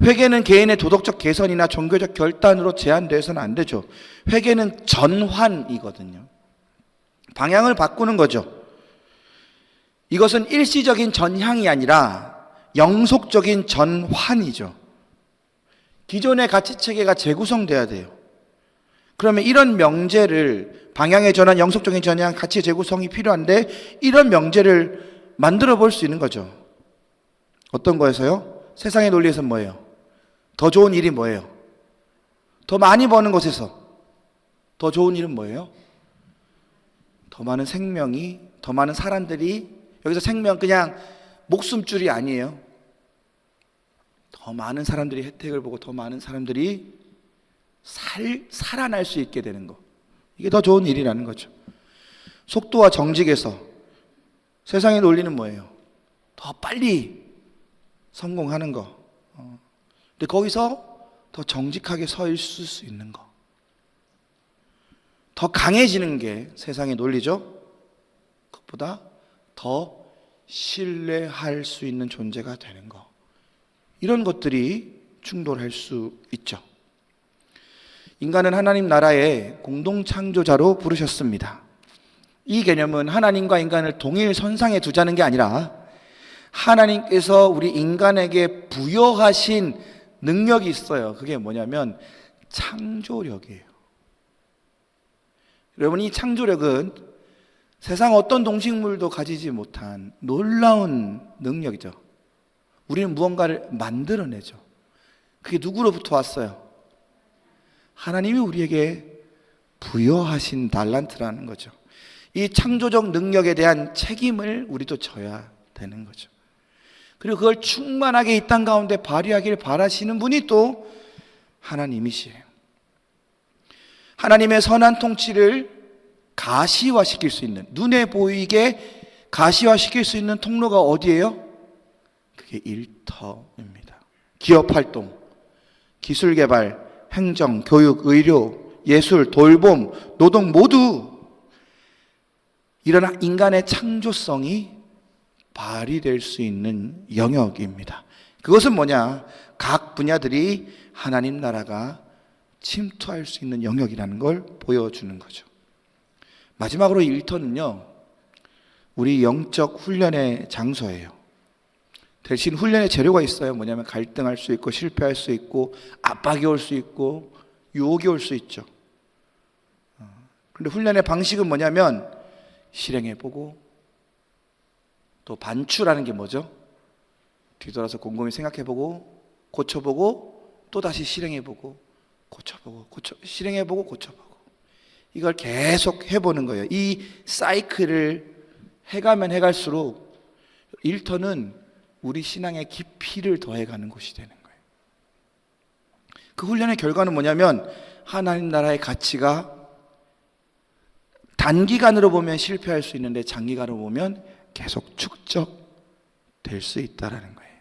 회개는 개인의 도덕적 개선이나 종교적 결단으로 제한되어서는 안 되죠. 회개는 전환이거든요. 방향을 바꾸는 거죠. 이것은 일시적인 전향이 아니라 영속적인 전환이죠. 기존의 가치체계가 재구성돼야 돼요. 그러면 이런 명제를, 방향의 전환, 영속적인 전환, 가치의 재구성이 필요한데 이런 명제를 만들어 볼 수 있는 거죠. 어떤 거에서요? 세상의 논리에서 뭐예요? 더 좋은 일이 뭐예요? 더 많이 버는 곳에서 더 좋은 일은 뭐예요? 더 많은 생명이, 더 많은 사람들이, 여기서 생명 그냥 목숨줄이 아니에요. 더 많은 사람들이 혜택을 보고 더 많은 사람들이 살아날 수 있게 되는 거. 이게 더 좋은 일이라는 거죠. 속도와 정직에서 세상의 논리는 뭐예요? 더 빨리 성공하는 거. 근데 거기서 더 정직하게 서 있을 수 있는 거. 더 강해지는 게 세상의 논리죠. 그것보다 더 신뢰할 수 있는 존재가 되는 거. 이런 것들이 충돌할 수 있죠. 인간은 하나님 나라의 공동 창조자로 부르셨습니다. 이 개념은 하나님과 인간을 동일 선상에 두자는 게 아니라 하나님께서 우리 인간에게 부여하신 능력이 있어요. 그게 뭐냐면 창조력이에요. 여러분, 이 창조력은 세상 어떤 동식물도 가지지 못한 놀라운 능력이죠. 우리는 무언가를 만들어내죠. 그게 누구로부터 왔어요? 하나님이 우리에게 부여하신 달란트라는 거죠. 이 창조적 능력에 대한 책임을 우리도 져야 되는 거죠. 그리고 그걸 충만하게 이 땅 가운데 발휘하길 바라시는 분이 또 하나님이시에요. 하나님의 선한 통치를 가시화시킬 수 있는, 눈에 보이게 가시화시킬 수 있는 통로가 어디예요? 그게 일터입니다. 기업활동, 기술개발, 행정, 교육, 의료, 예술, 돌봄, 노동 모두 이런 인간의 창조성이 발휘될 수 있는 영역입니다. 그것은 뭐냐? 각 분야들이 하나님 나라가 침투할 수 있는 영역이라는 걸 보여주는 거죠. 마지막으로 일터는요, 우리 영적 훈련의 장소예요. 대신 훈련의 재료가 있어요. 뭐냐면 갈등할 수 있고 실패할 수 있고 압박이 올 수 있고 유혹이 올 수 있죠. 그런데 훈련의 방식은 뭐냐면 실행해보고 또 반추라는 게 뭐죠? 뒤돌아서 곰곰이 생각해보고 고쳐보고 또 다시 실행해보고 고쳐보고 실행해보고 고쳐보고 이걸 계속 해보는 거예요. 이 사이클을 해가면 해갈수록 일터는 우리 신앙의 깊이를 더해가는 곳이 되는 거예요. 그 훈련의 결과는 뭐냐면 하나님 나라의 가치가 단기간으로 보면 실패할 수 있는데 장기간으로 보면 계속 축적될 수 있다는 거예요.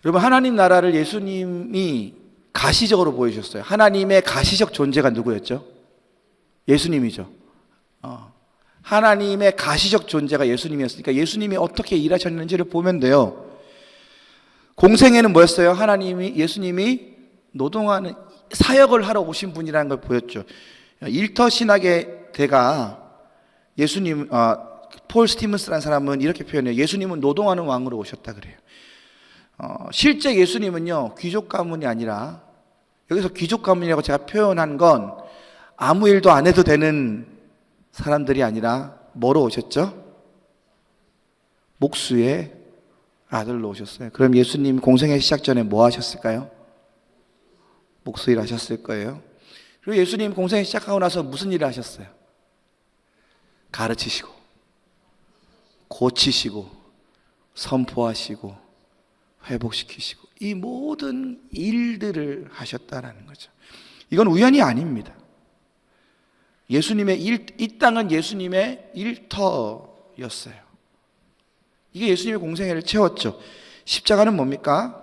여러분, 하나님 나라를 예수님이 가시적으로 보여주셨어요. 하나님의 가시적 존재가 누구였죠? 예수님이죠. 하나님의 가시적 존재가 예수님이었으니까 예수님이 어떻게 일하셨는지를 보면 돼요. 공생애는 뭐였어요? 예수님이 노동하는 사역을 하러 오신 분이라는 걸 보였죠. 일터 신학의 대가 예수님, 폴 스티븐스라는 사람은 이렇게 표현해요. 예수님은 노동하는 왕으로 오셨다 그래요. 실제 예수님은요, 귀족 가문이 아니라, 여기서 귀족 가문이라고 제가 표현한 건 아무 일도 안 해도 되는 사람들이 아니라 뭐로 오셨죠? 목수의 아들로 오셨어요. 그럼 예수님 공생애 시작 전에 뭐 하셨을까요? 목수 일 하셨을 거예요. 그리고 예수님 공생애 시작하고 나서 무슨 일을 하셨어요? 가르치시고 고치시고 선포하시고 회복시키시고 이 모든 일들을 하셨다라는 거죠. 이건 우연이 아닙니다. 이 땅은 예수님의 일터였어요. 이게 예수님의 공생애를 채웠죠. 십자가는 뭡니까?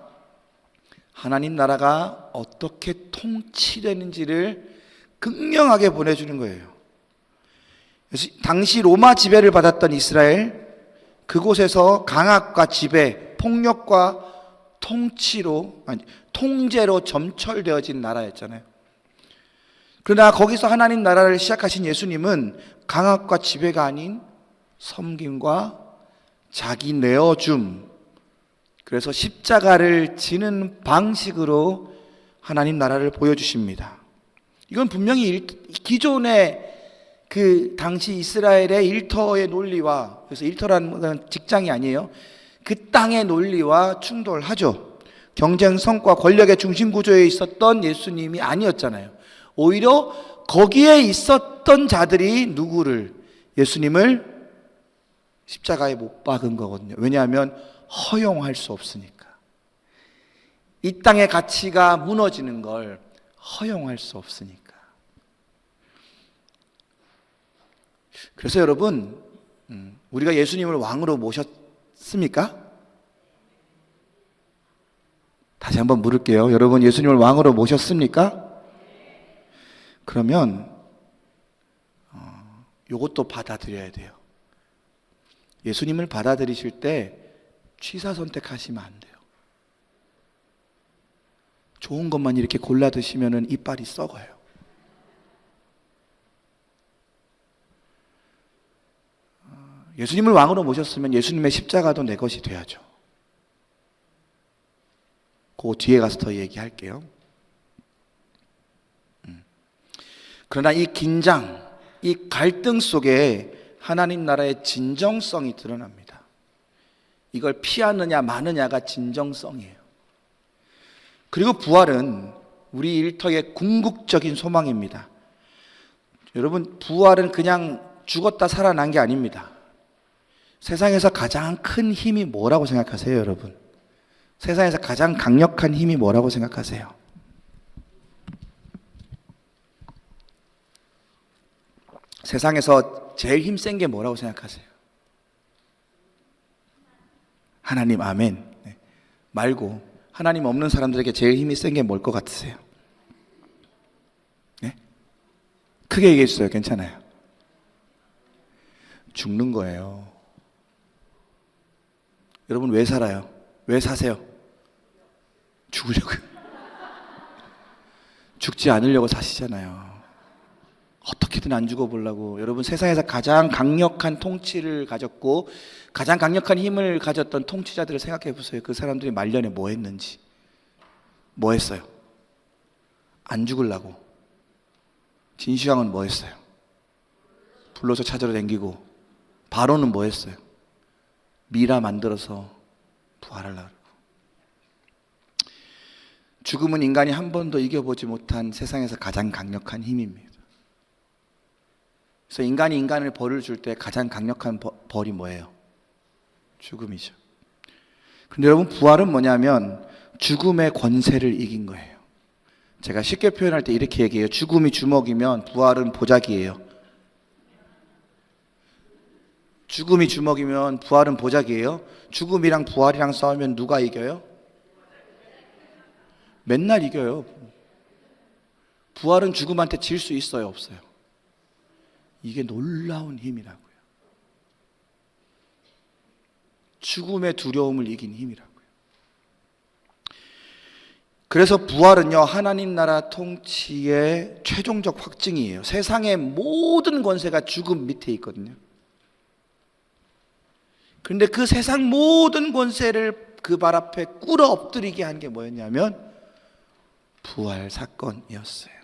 하나님 나라가 어떻게 통치되는지를 극명하게 보내주는 거예요. 당시 로마 지배를 받았던 이스라엘, 그곳에서 강압과 지배, 폭력과 통제로 점철되어진 나라였잖아요. 그러나 거기서 하나님 나라를 시작하신 예수님은 강압과 지배가 아닌 섬김과 자기 내어줌, 그래서 십자가를 지는 방식으로 하나님 나라를 보여주십니다. 이건 분명히 기존의 그 당시 이스라엘의 일터의 논리와, 그래서 일터라는 건 직장이 아니에요, 그 땅의 논리와 충돌하죠. 경쟁성과 권력의 중심 구조에 있었던 예수님이 아니었잖아요. 오히려 거기에 있었던 자들이 누구를, 예수님을 십자가에 못 박은 거거든요. 왜냐하면 허용할 수 없으니까. 이 땅의 가치가 무너지는 걸 허용할 수 없으니까. 그래서 여러분, 우리가 예수님을 왕으로 모셨습니까? 다시 한번 물을게요. 여러분, 예수님을 왕으로 모셨습니까? 그러면 이것도 받아들여야 돼요. 예수님을 받아들이실 때 취사 선택하시면 안 돼요. 좋은 것만 이렇게 골라 드시면 이빨이 썩어요. 예수님을 왕으로 모셨으면 예수님의 십자가도 내 것이 돼야죠. 그 뒤에 가서 더 얘기할게요. 그러나 이 긴장, 이 갈등 속에 하나님 나라의 진정성이 드러납니다. 이걸 피하느냐 마느냐가 진정성이에요. 그리고 부활은 우리 일터의 궁극적인 소망입니다. 여러분, 부활은 그냥 죽었다 살아난 게 아닙니다. 세상에서 가장 큰 힘이 뭐라고 생각하세요, 여러분? 세상에서 가장 강력한 힘이 뭐라고 생각하세요? 세상에서 제일 힘센 게 뭐라고 생각하세요? 하나님, 아멘. 네. 말고 하나님 없는 사람들에게 제일 힘이 센 게 뭘 것 같으세요? 네? 크게 얘기해 주세요. 괜찮아요. 죽는 거예요. 여러분, 왜 살아요? 왜 사세요? 죽으려고요. 죽지 않으려고 사시잖아요. 어떻게든 안 죽어보려고. 여러분, 세상에서 가장 강력한 통치를 가졌고 가장 강력한 힘을 가졌던 통치자들을 생각해 보세요. 그 사람들이 말년에 뭐 했는지. 뭐 했어요? 안 죽으려고. 진시황은 뭐 했어요? 불로소 찾으러 다니고. 바로는 뭐 했어요? 미라 만들어서 부활하려고. 죽음은 인간이 한 번도 이겨보지 못한 세상에서 가장 강력한 힘입니다. 그래서 인간이 인간을 벌을 줄 때 가장 강력한 벌이 뭐예요? 죽음이죠. 근데 여러분, 부활은 뭐냐면 죽음의 권세를 이긴 거예요. 제가 쉽게 표현할 때 이렇게 얘기해요. 죽음이 주먹이면 부활은 보자기예요. 죽음이 주먹이면 부활은 보자기예요. 죽음이랑 부활이랑 싸우면 누가 이겨요? 맨날 이겨요. 부활은 죽음한테 질 수 있어요, 없어요? 이게 놀라운 힘이라고요. 죽음의 두려움을 이긴 힘이라고요. 그래서 부활은요, 하나님 나라 통치의 최종적 확증이에요. 세상의 모든 권세가 죽음 밑에 있거든요. 그런데 그 세상 모든 권세를 그 발 앞에 꿇어 엎드리게 한 게 뭐였냐면 부활 사건이었어요.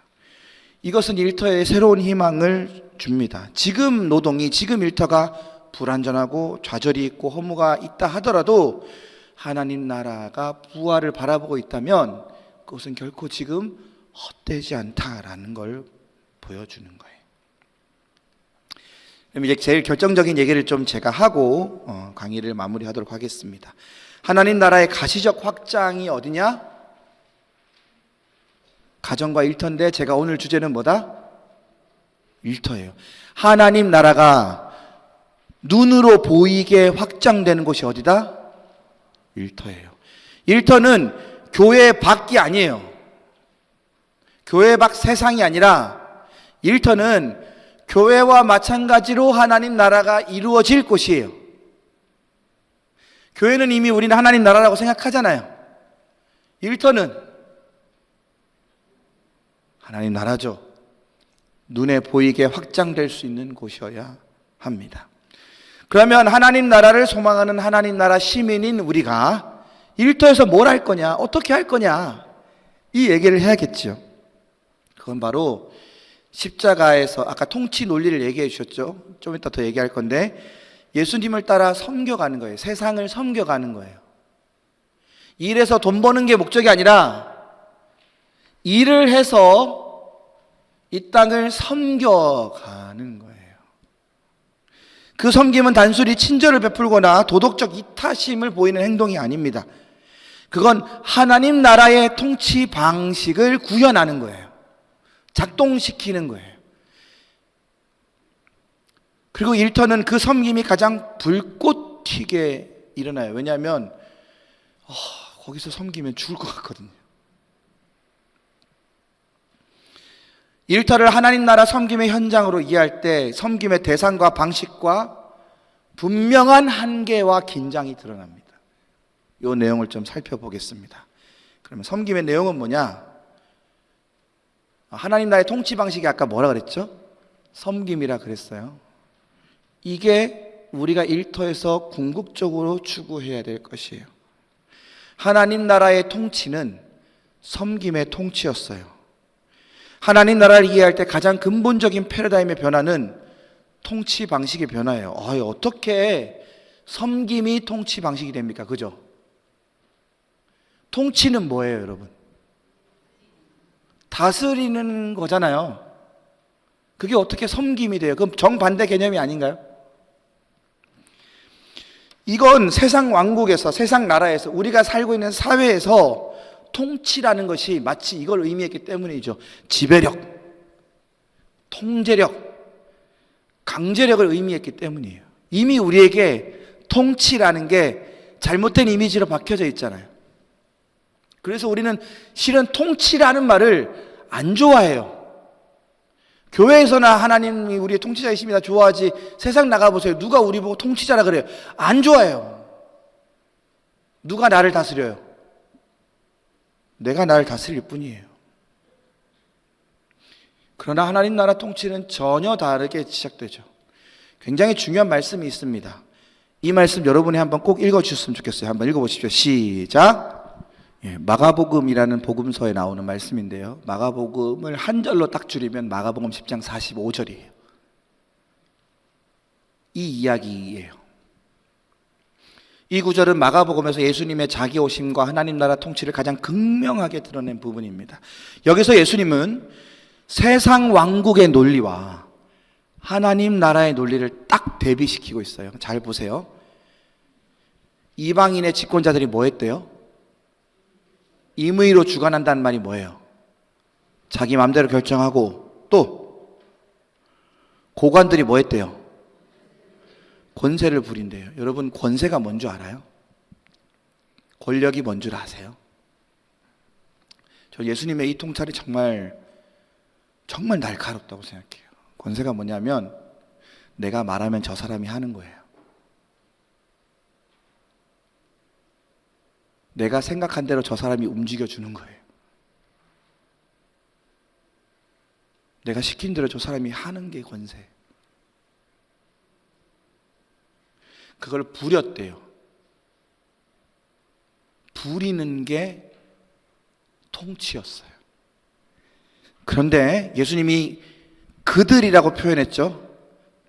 이것은 일터에 새로운 희망을 줍니다. 지금 노동이, 지금 일터가 불완전하고 좌절이 있고 허무가 있다 하더라도 하나님 나라가 부활을 바라보고 있다면 그것은 결코 지금 헛되지 않다라는 걸 보여주는 거예요. 그럼 이제 제일 결정적인 얘기를 좀 제가 하고 강의를 마무리하도록 하겠습니다. 하나님 나라의 가시적 확장이 어디냐? 가정과 일터인데 제가 오늘 주제는 뭐다? 일터예요. 하나님 나라가 눈으로 보이게 확장되는 곳이 어디다? 일터예요. 일터는 교회 밖이 아니에요. 교회 밖 세상이 아니라 일터는 교회와 마찬가지로 하나님 나라가 이루어질 곳이에요. 교회는 이미 우리는 하나님 나라라고 생각하잖아요. 일터는 하나님 나라죠. 눈에 보이게 확장될 수 있는 곳이어야 합니다. 그러면 하나님 나라를 소망하는 하나님 나라 시민인 우리가 일터에서 뭘 할 거냐, 어떻게 할 거냐, 이 얘기를 해야겠죠. 그건 바로 십자가에서 아까 통치 논리를 얘기해 주셨죠. 좀 이따 더 얘기할 건데 예수님을 따라 섬겨가는 거예요. 세상을 섬겨가는 거예요. 일해서 돈 버는 게 목적이 아니라 일을 해서 이 땅을 섬겨가는 거예요. 그 섬김은 단순히 친절을 베풀거나 도덕적 이타심을 보이는 행동이 아닙니다. 그건 하나님 나라의 통치 방식을 구현하는 거예요. 작동시키는 거예요. 그리고 일터는 그 섬김이 가장 불꽃 튀게 일어나요. 왜냐하면 거기서 섬기면 죽을 것 같거든요. 일터를 하나님 나라 섬김의 현장으로 이해할 때 섬김의 대상과 방식과 분명한 한계와 긴장이 드러납니다. 이 내용을 좀 살펴보겠습니다. 그러면 섬김의 내용은 뭐냐? 하나님 나라의 통치 방식이 아까 뭐라 그랬죠? 섬김이라 그랬어요. 이게 우리가 일터에서 궁극적으로 추구해야 될 것이에요. 하나님 나라의 통치는 섬김의 통치였어요. 하나님 나라를 이해할 때 가장 근본적인 패러다임의 변화는 통치 방식의 변화예요. 어떻게 섬김이 통치 방식이 됩니까? 그죠? 통치는 뭐예요, 여러분? 다스리는 거잖아요. 그게 어떻게 섬김이 돼요? 그럼 정반대 개념이 아닌가요? 이건 세상 왕국에서, 세상 나라에서, 우리가 살고 있는 사회에서 통치라는 것이 마치 이걸 의미했기 때문이죠. 지배력, 통제력, 강제력을 의미했기 때문이에요. 이미 우리에게 통치라는 게 잘못된 이미지로 박혀져 있잖아요. 그래서 우리는 실은 통치라는 말을 안 좋아해요. 교회에서나 하나님이 우리의 통치자이십니다 좋아하지, 세상 나가보세요. 누가 우리 보고 통치자라 그래요? 안 좋아해요. 누가 나를 다스려요? 내가 나를 다스릴 뿐이에요. 그러나 하나님 나라 통치는 전혀 다르게 시작되죠. 굉장히 중요한 말씀이 있습니다. 이 말씀 여러분이 한번 꼭 읽어주셨으면 좋겠어요. 한번 읽어보십시오. 시작. 마가복음이라는 복음서에 나오는 말씀인데요, 마가복음을 한 절로 딱 줄이면 마가복음 10장 45절이에요. 이 이야기예요. 이 구절은 마가복음에서 예수님의 자기 오심과 하나님 나라 통치를 가장 극명하게 드러낸 부분입니다. 여기서 예수님은 세상 왕국의 논리와 하나님 나라의 논리를 딱 대비시키고 있어요. 잘 보세요. 이방인의 집권자들이 뭐 했대요? 임의로 주관한다는 말이 뭐예요? 자기 마음대로 결정하고, 또 고관들이 뭐 했대요? 권세를 부린대요. 여러분, 권세가 뭔 줄 알아요? 권력이 뭔 줄 아세요? 저 예수님의 이 통찰이 정말 날카롭다고 생각해요. 권세가 뭐냐면 내가 말하면 저 사람이 하는 거예요. 내가 생각한 대로 저 사람이 움직여주는 거예요. 내가 시킨 대로 저 사람이 하는 게 권세. 그걸 부렸대요. 부리는 게 통치였어요. 그런데 예수님이 그들이라고 표현했죠.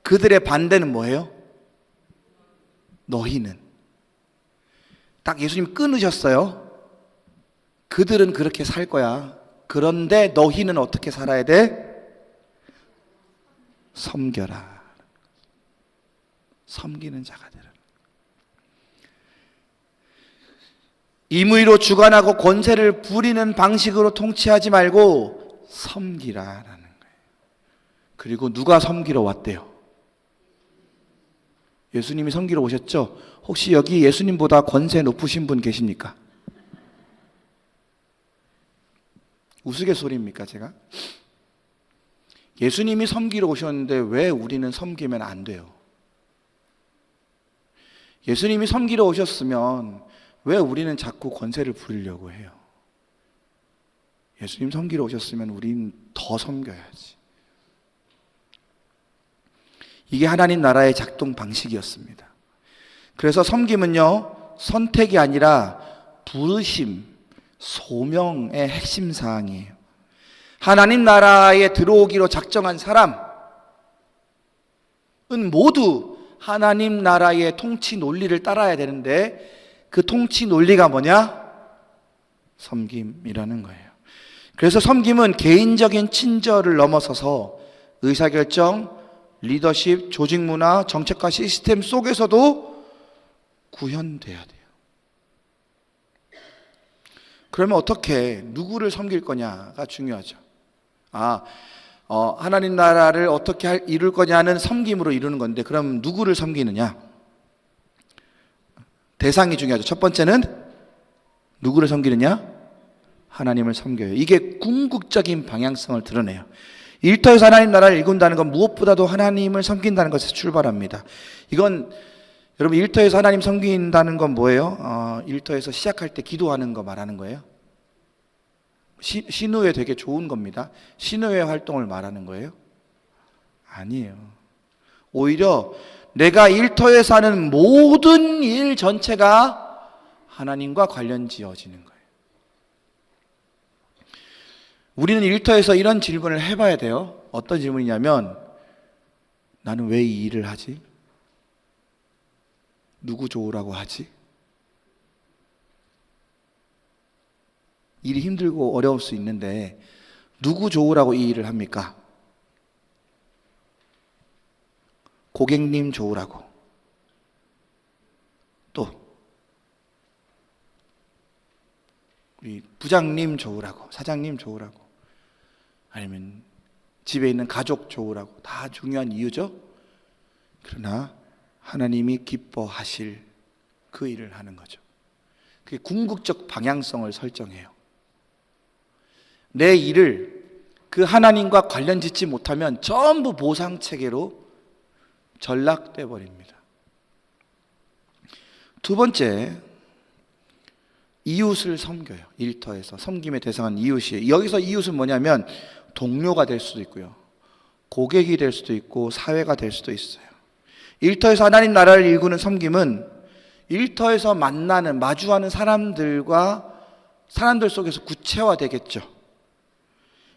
그들의 반대는 뭐예요? 너희는. 딱 예수님 끊으셨어요. 그들은 그렇게 살 거야. 그런데 너희는 어떻게 살아야 돼? 섬겨라. 섬기는 자가 되라. 임의로 주관하고 권세를 부리는 방식으로 통치하지 말고 섬기라라는 거예요. 그리고 누가 섬기러 왔대요? 예수님이 섬기러 오셨죠? 혹시 여기 예수님보다 권세 높으신 분 계십니까? 우스갯소리입니까, 제가? 예수님이 섬기러 오셨는데 왜 우리는 섬기면 안 돼요? 예수님이 섬기러 오셨으면 왜 우리는 자꾸 권세를 부리려고 해요? 예수님 섬기러 오셨으면 우린 더 섬겨야지. 이게 하나님 나라의 작동 방식이었습니다. 그래서 섬김은요, 선택이 아니라 부르심, 소명의 핵심 사항이에요. 하나님 나라에 들어오기로 작정한 사람은 모두 하나님 나라의 통치 논리를 따라야 되는데, 그 통치 논리가 뭐냐? 섬김이라는 거예요. 그래서 섬김은 개인적인 친절을 넘어서서 의사결정, 리더십, 조직 문화, 정책과 시스템 속에서도 구현돼야 돼요. 그러면 어떻게, 누구를 섬길 거냐가 중요하죠. 하나님 나라를 어떻게 이룰 거냐는 섬김으로 이루는 건데, 그럼 누구를 섬기느냐? 대상이 중요하죠. 첫 번째는 누구를 섬기느냐? 하나님을 섬겨요. 이게 궁극적인 방향성을 드러내요. 일터에서 하나님 나라를 이룬다는 건 무엇보다도 하나님을 섬긴다는 것에서 출발합니다. 이건 여러분, 일터에서 하나님 섬긴다는 건 뭐예요? 일터에서 시작할 때 기도하는 거 말하는 거예요. 신우회 되게 좋은 겁니다. 신우회 활동을 말하는 거예요? 아니에요. 오히려 내가 일터에서 하는 모든 일 전체가 하나님과 관련 지어지는 거예요. 우리는 일터에서 이런 질문을 해봐야 돼요. 어떤 질문이냐면, 나는 왜 이 일을 하지? 누구 좋으라고 하지? 일이 힘들고 어려울 수 있는데 누구 좋으라고 이 일을 합니까? 고객님 좋으라고, 또 우리 부장님 좋으라고, 사장님 좋으라고, 아니면 집에 있는 가족 좋으라고, 다 중요한 이유죠. 그러나 하나님이 기뻐하실 그 일을 하는 거죠. 그게 궁극적 방향성을 설정해요. 내 일을 그 하나님과 관련 짓지 못하면 전부 보상체계로 전락돼 버립니다. 두 번째, 이웃을 섬겨요. 일터에서 섬김의 대상은 이웃이에요. 여기서 이웃은 뭐냐면 동료가 될 수도 있고요, 고객이 될 수도 있고, 사회가 될 수도 있어요. 일터에서 하나님 나라를 일구는 섬김은 일터에서 만나는, 마주하는 사람들 속에서 구체화되겠죠.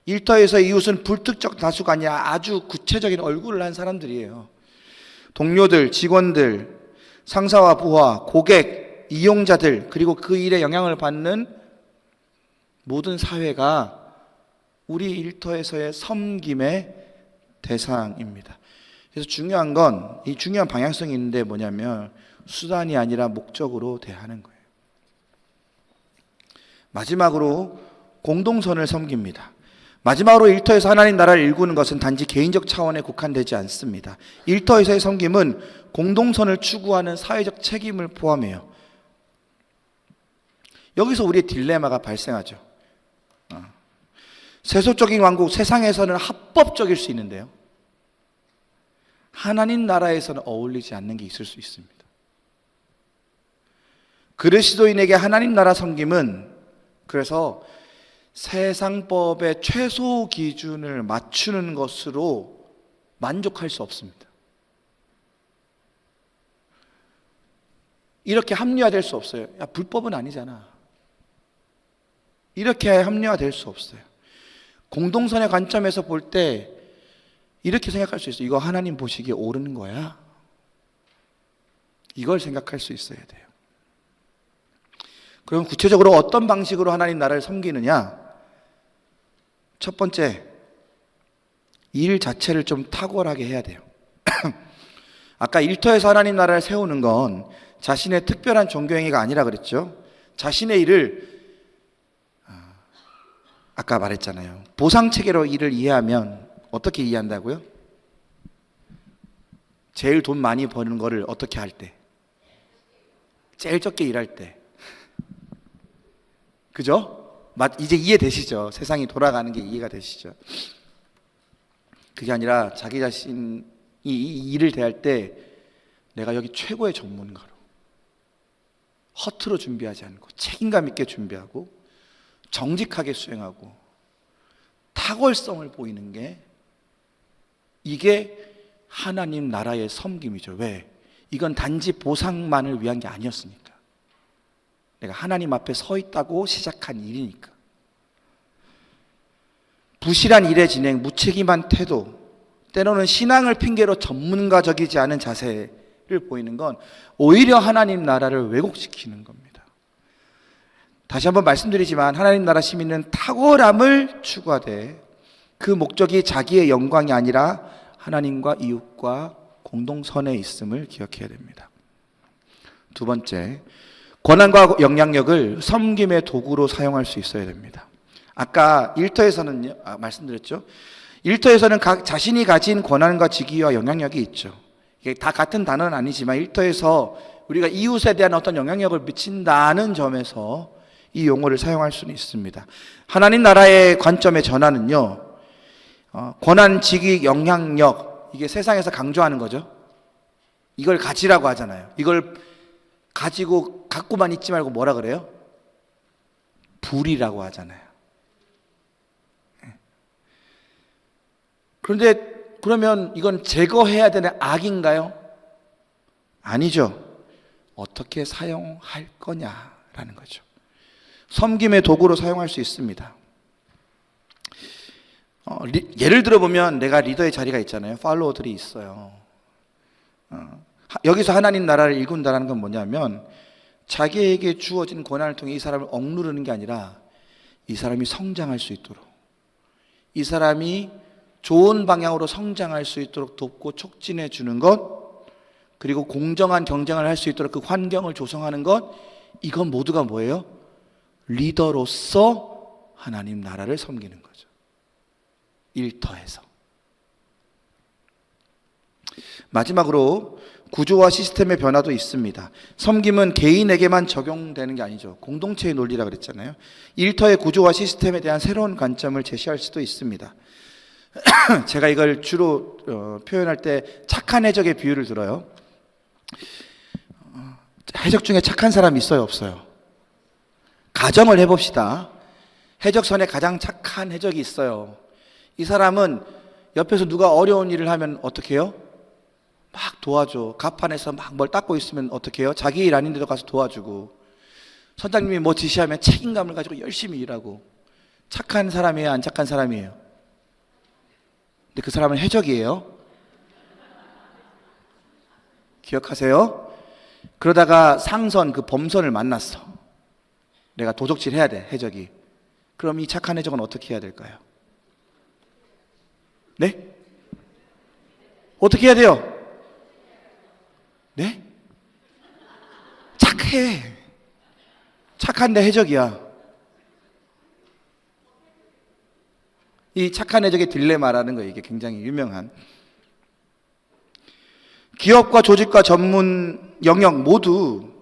일터에서 이웃은 불특정 다수가 아니라 아주 구체적인 얼굴을 한 사람들이에요. 동료들, 직원들, 상사와 부하, 고객, 이용자들, 그리고 그 일에 영향을 받는 모든 사회가 우리 일터에서의 섬김의 대상입니다. 그래서 중요한 건, 이 중요한 방향성이 있는데 뭐냐면 수단이 아니라 목적으로 대하는 거예요. 마지막으로 공동선을 섬깁니다. 마지막으로 일터에서 하나님 나라를 일구는 것은 단지 개인적 차원에 국한되지 않습니다. 일터에서의 섬김은 공동선을 추구하는 사회적 책임을 포함해요. 여기서 우리의 딜레마가 발생하죠. 세속적인 왕국, 세상에서는 합법적일 수 있는데요, 하나님 나라에서는 어울리지 않는 게 있을 수 있습니다. 그리스도인에게 하나님 나라 섬김은 그래서 세상법의 최소 기준을 맞추는 것으로 만족할 수 없습니다. 이렇게 합리화될 수 없어요. 야, 불법은 아니잖아. 이렇게 합리화될 수 없어요. 공동선의 관점에서 볼 때 이렇게 생각할 수 있어요. 이거 하나님 보시기에 옳은 거야? 이걸 생각할 수 있어야 돼요. 그럼 구체적으로 어떤 방식으로 하나님 나라를 섬기느냐? 첫 번째, 일 자체를 좀 탁월하게 해야 돼요. 아까 일터에서 하나님 나라를 세우는 건 자신의 특별한 종교행위가 아니라 그랬죠. 자신의 일을, 아까 말했잖아요, 보상체계로 일을 이해하면 어떻게 이해한다고요? 제일 돈 많이 버는 거를 어떻게 할 때? 제일 적게 일할 때. 그죠? 이제 이해되시죠? 세상이 돌아가는 게 이해가 되시죠? 그게 아니라 자기 자신이 이 일을 대할 때 내가 여기 최고의 전문가로 허투루 준비하지 않고 책임감 있게 준비하고 정직하게 수행하고 탁월성을 보이는 게, 이게 하나님 나라의 섬김이죠. 왜? 이건 단지 보상만을 위한 게 아니었으니까. 내가 하나님 앞에 서 있다고 시작한 일이니까. 부실한 일의 진행, 무책임한 태도, 때로는 신앙을 핑계로 전문가적이지 않은 자세를 보이는 건 오히려 하나님 나라를 왜곡시키는 겁니다. 다시 한번 말씀드리지만 하나님 나라 시민은 탁월함을 추구하되 그 목적이 자기의 영광이 아니라 하나님과 이웃과 공동선에 있음을 기억해야 됩니다. 두 번째, 권한과 영향력을 섬김의 도구로 사용할 수 있어야 됩니다. 아까 일터에서는 말씀드렸죠. 일터에서는 자신이 가진 권한과 직위와 영향력이 있죠. 이게 다 같은 단어는 아니지만 일터에서 우리가 이웃에 대한 어떤 영향력을 미친다는 점에서 이 용어를 사용할 수는 있습니다. 하나님 나라의 관점의 전환은요, 권한, 직위, 영향력, 이게 세상에서 강조하는 거죠. 이걸 가지라고 하잖아요. 이걸 가지고 갖고만 있지 말고 뭐라 그래요? 불이라고 하잖아요. 그런데 그러면 이건 제거해야 되는 악인가요? 아니죠. 어떻게 사용할 거냐라는 거죠. 섬김의 도구로 사용할 수 있습니다. 예를 들어보면 내가 리더의 자리가 있잖아요. 팔로워들이 있어요. 여기서 하나님 나라를 일군다는 건 뭐냐면 자기에게 주어진 권한을 통해 이 사람을 억누르는 게 아니라 이 사람이 성장할 수 있도록, 이 사람이 좋은 방향으로 성장할 수 있도록 돕고 촉진해 주는 것, 그리고 공정한 경쟁을 할 수 있도록 그 환경을 조성하는 것, 이건 모두가 뭐예요? 리더로서 하나님 나라를 섬기는 거죠. 일터에서. 마지막으로 구조와 시스템의 변화도 있습니다. 섬김은 개인에게만 적용되는 게 아니죠. 공동체의 논리라 그랬잖아요. 일터의 구조와 시스템에 대한 새로운 관점을 제시할 수도 있습니다. 제가 이걸 주로 표현할 때 착한 해적의 비유를 들어요. 해적 중에 착한 사람이 있어요, 없어요? 가정을 해봅시다. 해적선에 가장 착한 해적이 있어요. 이 사람은 옆에서 누가 어려운 일을 하면 어떻게 해요? 막 도와줘. 갑판에서 막 뭘 닦고 있으면 어떻게 해요? 자기 일 아닌데도 가서 도와주고, 선장님이 뭐 지시하면 책임감을 가지고 열심히 일하고. 착한 사람이에요, 안 착한 사람이에요? 근데 그 사람은 해적이에요. 기억하세요? 그러다가 상선, 그 범선을 만났어. 내가 도적질 해야 돼, 해적이. 그럼 이 착한 해적은 어떻게 해야 될까요? 네? 어떻게 해야 돼요? 네? 착해. 착한데 해적이야. 이 착한 해적의 딜레마라는 거, 이게 굉장히 유명한. 기업과 조직과 전문 영역 모두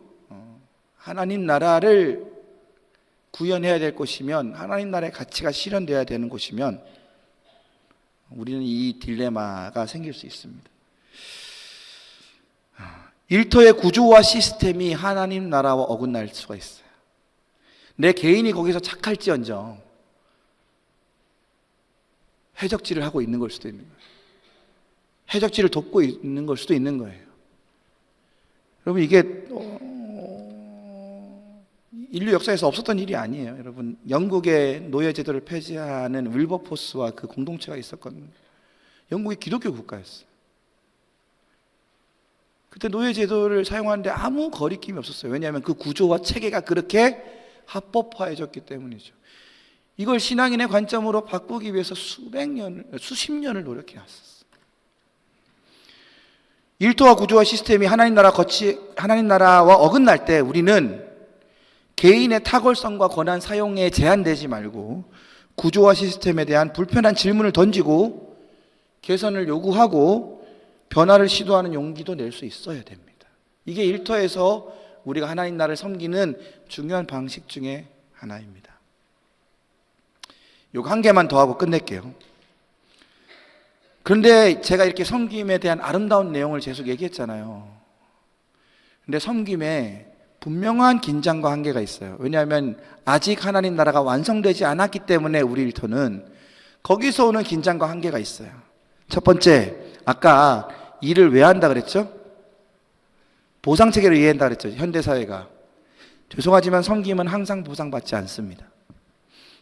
하나님 나라를 구현해야 될 곳이면, 하나님 나라의 가치가 실현되어야 되는 곳이면 우리는 이 딜레마가 생길 수 있습니다. 일터의 구조와 시스템이 하나님 나라와 어긋날 수가 있어요. 내 개인이 거기서 착할지언정 해적질을 하고 있는 걸 수도 있는 거예요. 해적질을 돕고 있는 걸 수도 있는 거예요. 여러분, 이게 인류 역사에서 없었던 일이 아니에요. 여러분, 영국의 노예제도를 폐지하는 윌버포스와 그 공동체가 있었거든요. 영국이 기독교 국가였어요. 그때 노예제도를 사용하는데 아무 거리낌이 없었어요. 왜냐하면 그 구조와 체계가 그렇게 합법화해졌기 때문이죠. 이걸 신앙인의 관점으로 바꾸기 위해서 수십 년을 노력해왔었어요. 일터와 구조와 시스템이 하나님 나라와 어긋날 때 우리는 개인의 탁월성과 권한 사용에 제한되지 말고 구조와 시스템에 대한 불편한 질문을 던지고 개선을 요구하고 변화를 시도하는 용기도 낼 수 있어야 됩니다. 이게 일터에서 우리가 하나님 나라를 섬기는 중요한 방식 중에 하나입니다. 요거 한 개만 더 하고 끝낼게요. 그런데 제가 이렇게 섬김에 대한 아름다운 내용을 계속 얘기했잖아요. 근데 섬김에 분명한 긴장과 한계가 있어요. 왜냐하면 아직 하나님 나라가 완성되지 않았기 때문에 우리 일터는 거기서 오는 긴장과 한계가 있어요. 첫 번째, 아까 일을 왜 한다 그랬죠? 보상체계를 이해한다 그랬죠. 현대사회가 죄송하지만 섬김은 항상 보상받지 않습니다.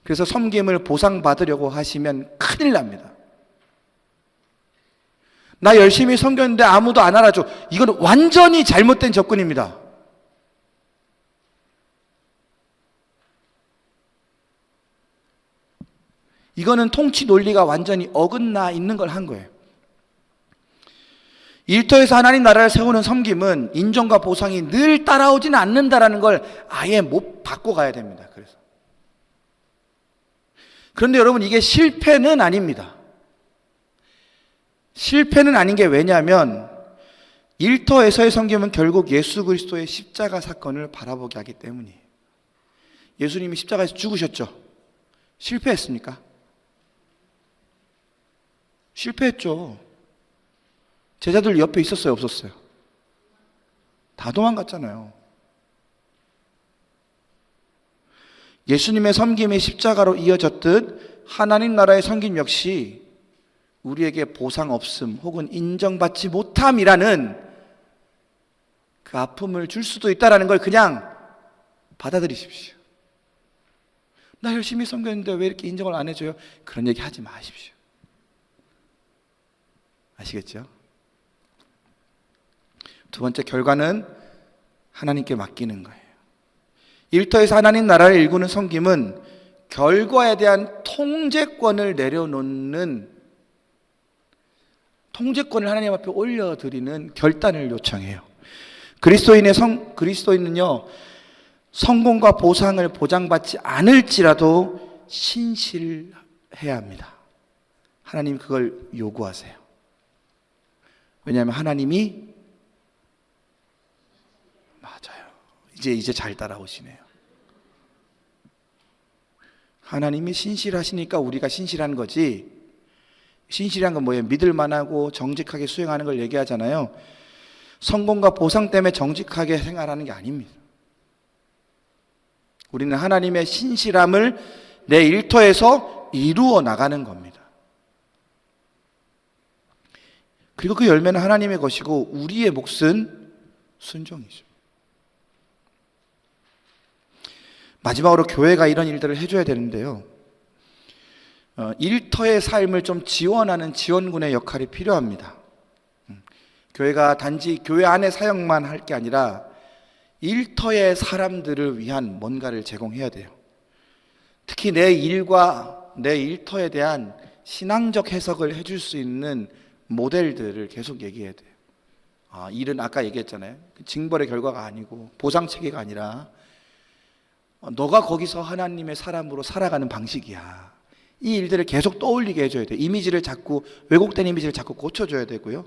그래서 섬김을 보상받으려고 하시면 큰일 납니다. 나 열심히 섬겼는데 아무도 안 알아줘. 이건 완전히 잘못된 접근입니다. 이거는 통치 논리가 완전히 어긋나 있는 걸 한 거예요. 일터에서 하나님 나라를 세우는 섬김은 인정과 보상이 늘 따라오지는 않는다라는 걸 아예 못 바꿔가야 됩니다. 그런데 여러분, 이게 실패는 아닙니다. 실패는 아닌 게 왜냐하면 일터에서의 섬김은 결국 예수 그리스도의 십자가 사건을 바라보게 하기 때문이에요. 예수님이 십자가에서 죽으셨죠? 실패했습니까? 실패했죠. 제자들 옆에 있었어요, 없었어요? 다 도망갔잖아요. 예수님의 섬김이 십자가로 이어졌듯 하나님 나라의 섬김 역시 우리에게 보상 없음 혹은 인정받지 못함이라는 그 아픔을 줄 수도 있다는 걸 그냥 받아들이십시오. 나 열심히 섬겼는데 왜 이렇게 인정을 안 해줘요? 그런 얘기 하지 마십시오. 아시겠죠? 두 번째, 결과는 하나님께 맡기는 거예요. 일터에서 하나님 나라를 일구는 섬김은 결과에 대한 통제권을 내려놓는, 통제권을 하나님 앞에 올려드리는 결단을 요청해요. 그리스도인은요, 성공과 보상을 보장받지 않을지라도 신실해야 합니다. 하나님 그걸 요구하세요. 왜냐하면 하나님이 맞아요. 이제 잘 따라오시네요. 하나님이 신실하시니까 우리가 신실한 거지. 신실한 건 뭐예요? 믿을 만하고 정직하게 수행하는 걸 얘기하잖아요. 성공과 보상 때문에 정직하게 생활하는 게 아닙니다. 우리는 하나님의 신실함을 내 일터에서 이루어 나가는 겁니다. 그리고 그 열매는 하나님의 것이고 우리의 몫은 순종이죠. 마지막으로 교회가 이런 일들을 해줘야 되는데요. 일터의 삶을 좀 지원하는 지원군의 역할이 필요합니다. 교회가 단지 교회 안에 사역만 할 게 아니라 일터의 사람들을 위한 뭔가를 제공해야 돼요. 특히 내 일과 내 일터에 대한 신앙적 해석을 해줄 수 있는 모델들을 계속 얘기해야 돼요. 일은 아까 얘기했잖아요. 징벌의 결과가 아니고 보상체계가 아니라 너가 거기서 하나님의 사람으로 살아가는 방식이야. 이 일들을 계속 떠올리게 해줘야 돼요. 이미지를 자꾸, 왜곡된 이미지를 자꾸 고쳐줘야 되고요.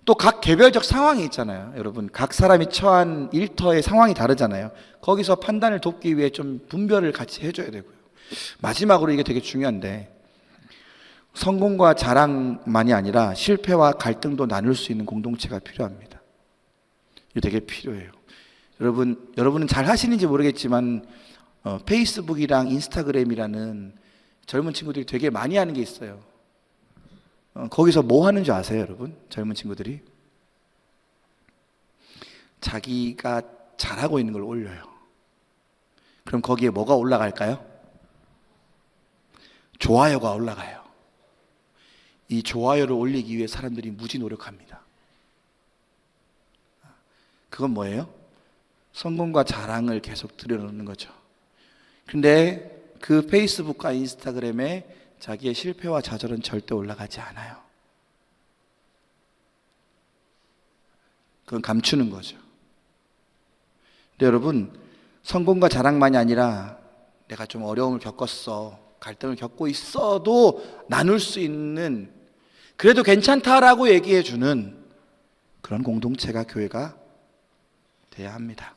또 각 개별적 상황이 있잖아요. 여러분, 각 사람이 처한 일터의 상황이 다르잖아요. 거기서 판단을 돕기 위해 좀 분별을 같이 해줘야 되고요. 마지막으로 이게 되게 중요한데, 성공과 자랑만이 아니라 실패와 갈등도 나눌 수 있는 공동체가 필요합니다. 이게 되게 필요해요. 여러분은 잘 하시는지 모르겠지만 페이스북이랑 인스타그램이라는 젊은 친구들이 되게 많이 하는 게 있어요. 거기서 뭐 하는 줄 아세요, 여러분? 젊은 친구들이 자기가 잘하고 있는 걸 올려요. 그럼 거기에 뭐가 올라갈까요? 좋아요가 올라가요. 이 좋아요를 올리기 위해 사람들이 무지 노력합니다. 그건 뭐예요? 성공과 자랑을 계속 들여놓는 거죠. 근데 그 페이스북과 인스타그램에 자기의 실패와 좌절은 절대 올라가지 않아요. 그건 감추는 거죠. 근데 여러분, 성공과 자랑만이 아니라 내가 좀 어려움을 겪었어, 갈등을 겪고 있어도 나눌 수 있는, 그래도 괜찮다라고 얘기해주는 그런 공동체가 교회가 돼야 합니다.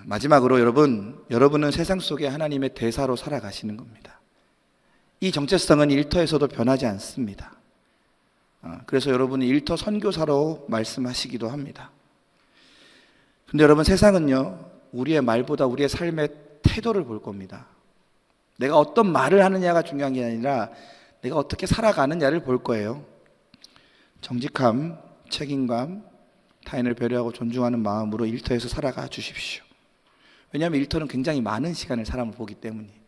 마지막으로 여러분은 세상 속에 하나님의 대사로 살아가시는 겁니다. 이 정체성은 일터에서도 변하지 않습니다. 그래서 여러분은 일터 선교사로 말씀하시기도 합니다. 근데 여러분, 세상은요, 우리의 말보다 우리의 삶의 태도를 볼 겁니다. 내가 어떤 말을 하느냐가 중요한 게 아니라 내가 어떻게 살아가느냐를 볼 거예요. 정직함, 책임감, 타인을 배려하고 존중하는 마음으로 일터에서 살아가 주십시오. 왜냐하면 일터는 굉장히 많은 시간을 사람을 보기 때문이에요.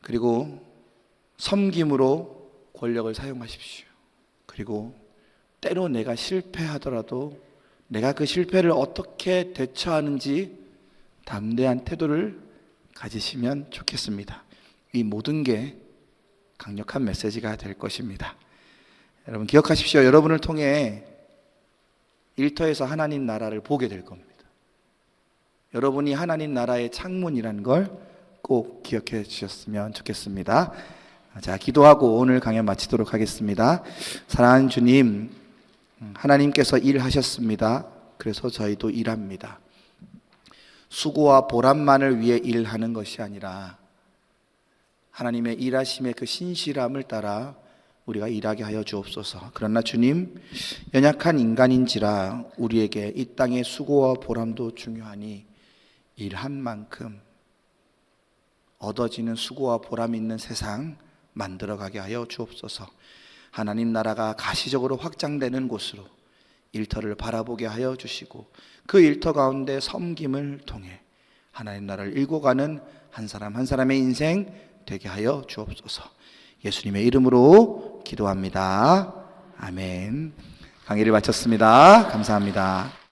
그리고 섬김으로 권력을 사용하십시오. 그리고 때로 내가 실패하더라도 내가 그 실패를 어떻게 대처하는지 담대한 태도를 가지시면 좋겠습니다. 이 모든 게 강력한 메시지가 될 것입니다. 여러분 기억하십시오. 여러분을 통해 일터에서 하나님 나라를 보게 될 겁니다. 여러분이 하나님 나라의 창문이라는 걸 꼭 기억해 주셨으면 좋겠습니다. 자, 기도하고 오늘 강연 마치도록 하겠습니다. 사랑하는 주님, 하나님께서 일하셨습니다. 그래서 저희도 일합니다. 수고와 보람만을 위해 일하는 것이 아니라 하나님의 일하심의 그 신실함을 따라 우리가 일하게 하여 주옵소서. 그러나 주님, 연약한 인간인지라 우리에게 이 땅의 수고와 보람도 중요하니 일한 만큼 얻어지는 수고와 보람 있는 세상 만들어가게 하여 주옵소서. 하나님 나라가 가시적으로 확장되는 곳으로 일터를 바라보게 하여 주시고 그 일터 가운데 섬김을 통해 하나님 나라를 일궈가는 한 사람 한 사람의 인생 되게 하여 주옵소서. 예수님의 이름으로 기도합니다. 아멘. 강의를 마쳤습니다. 감사합니다.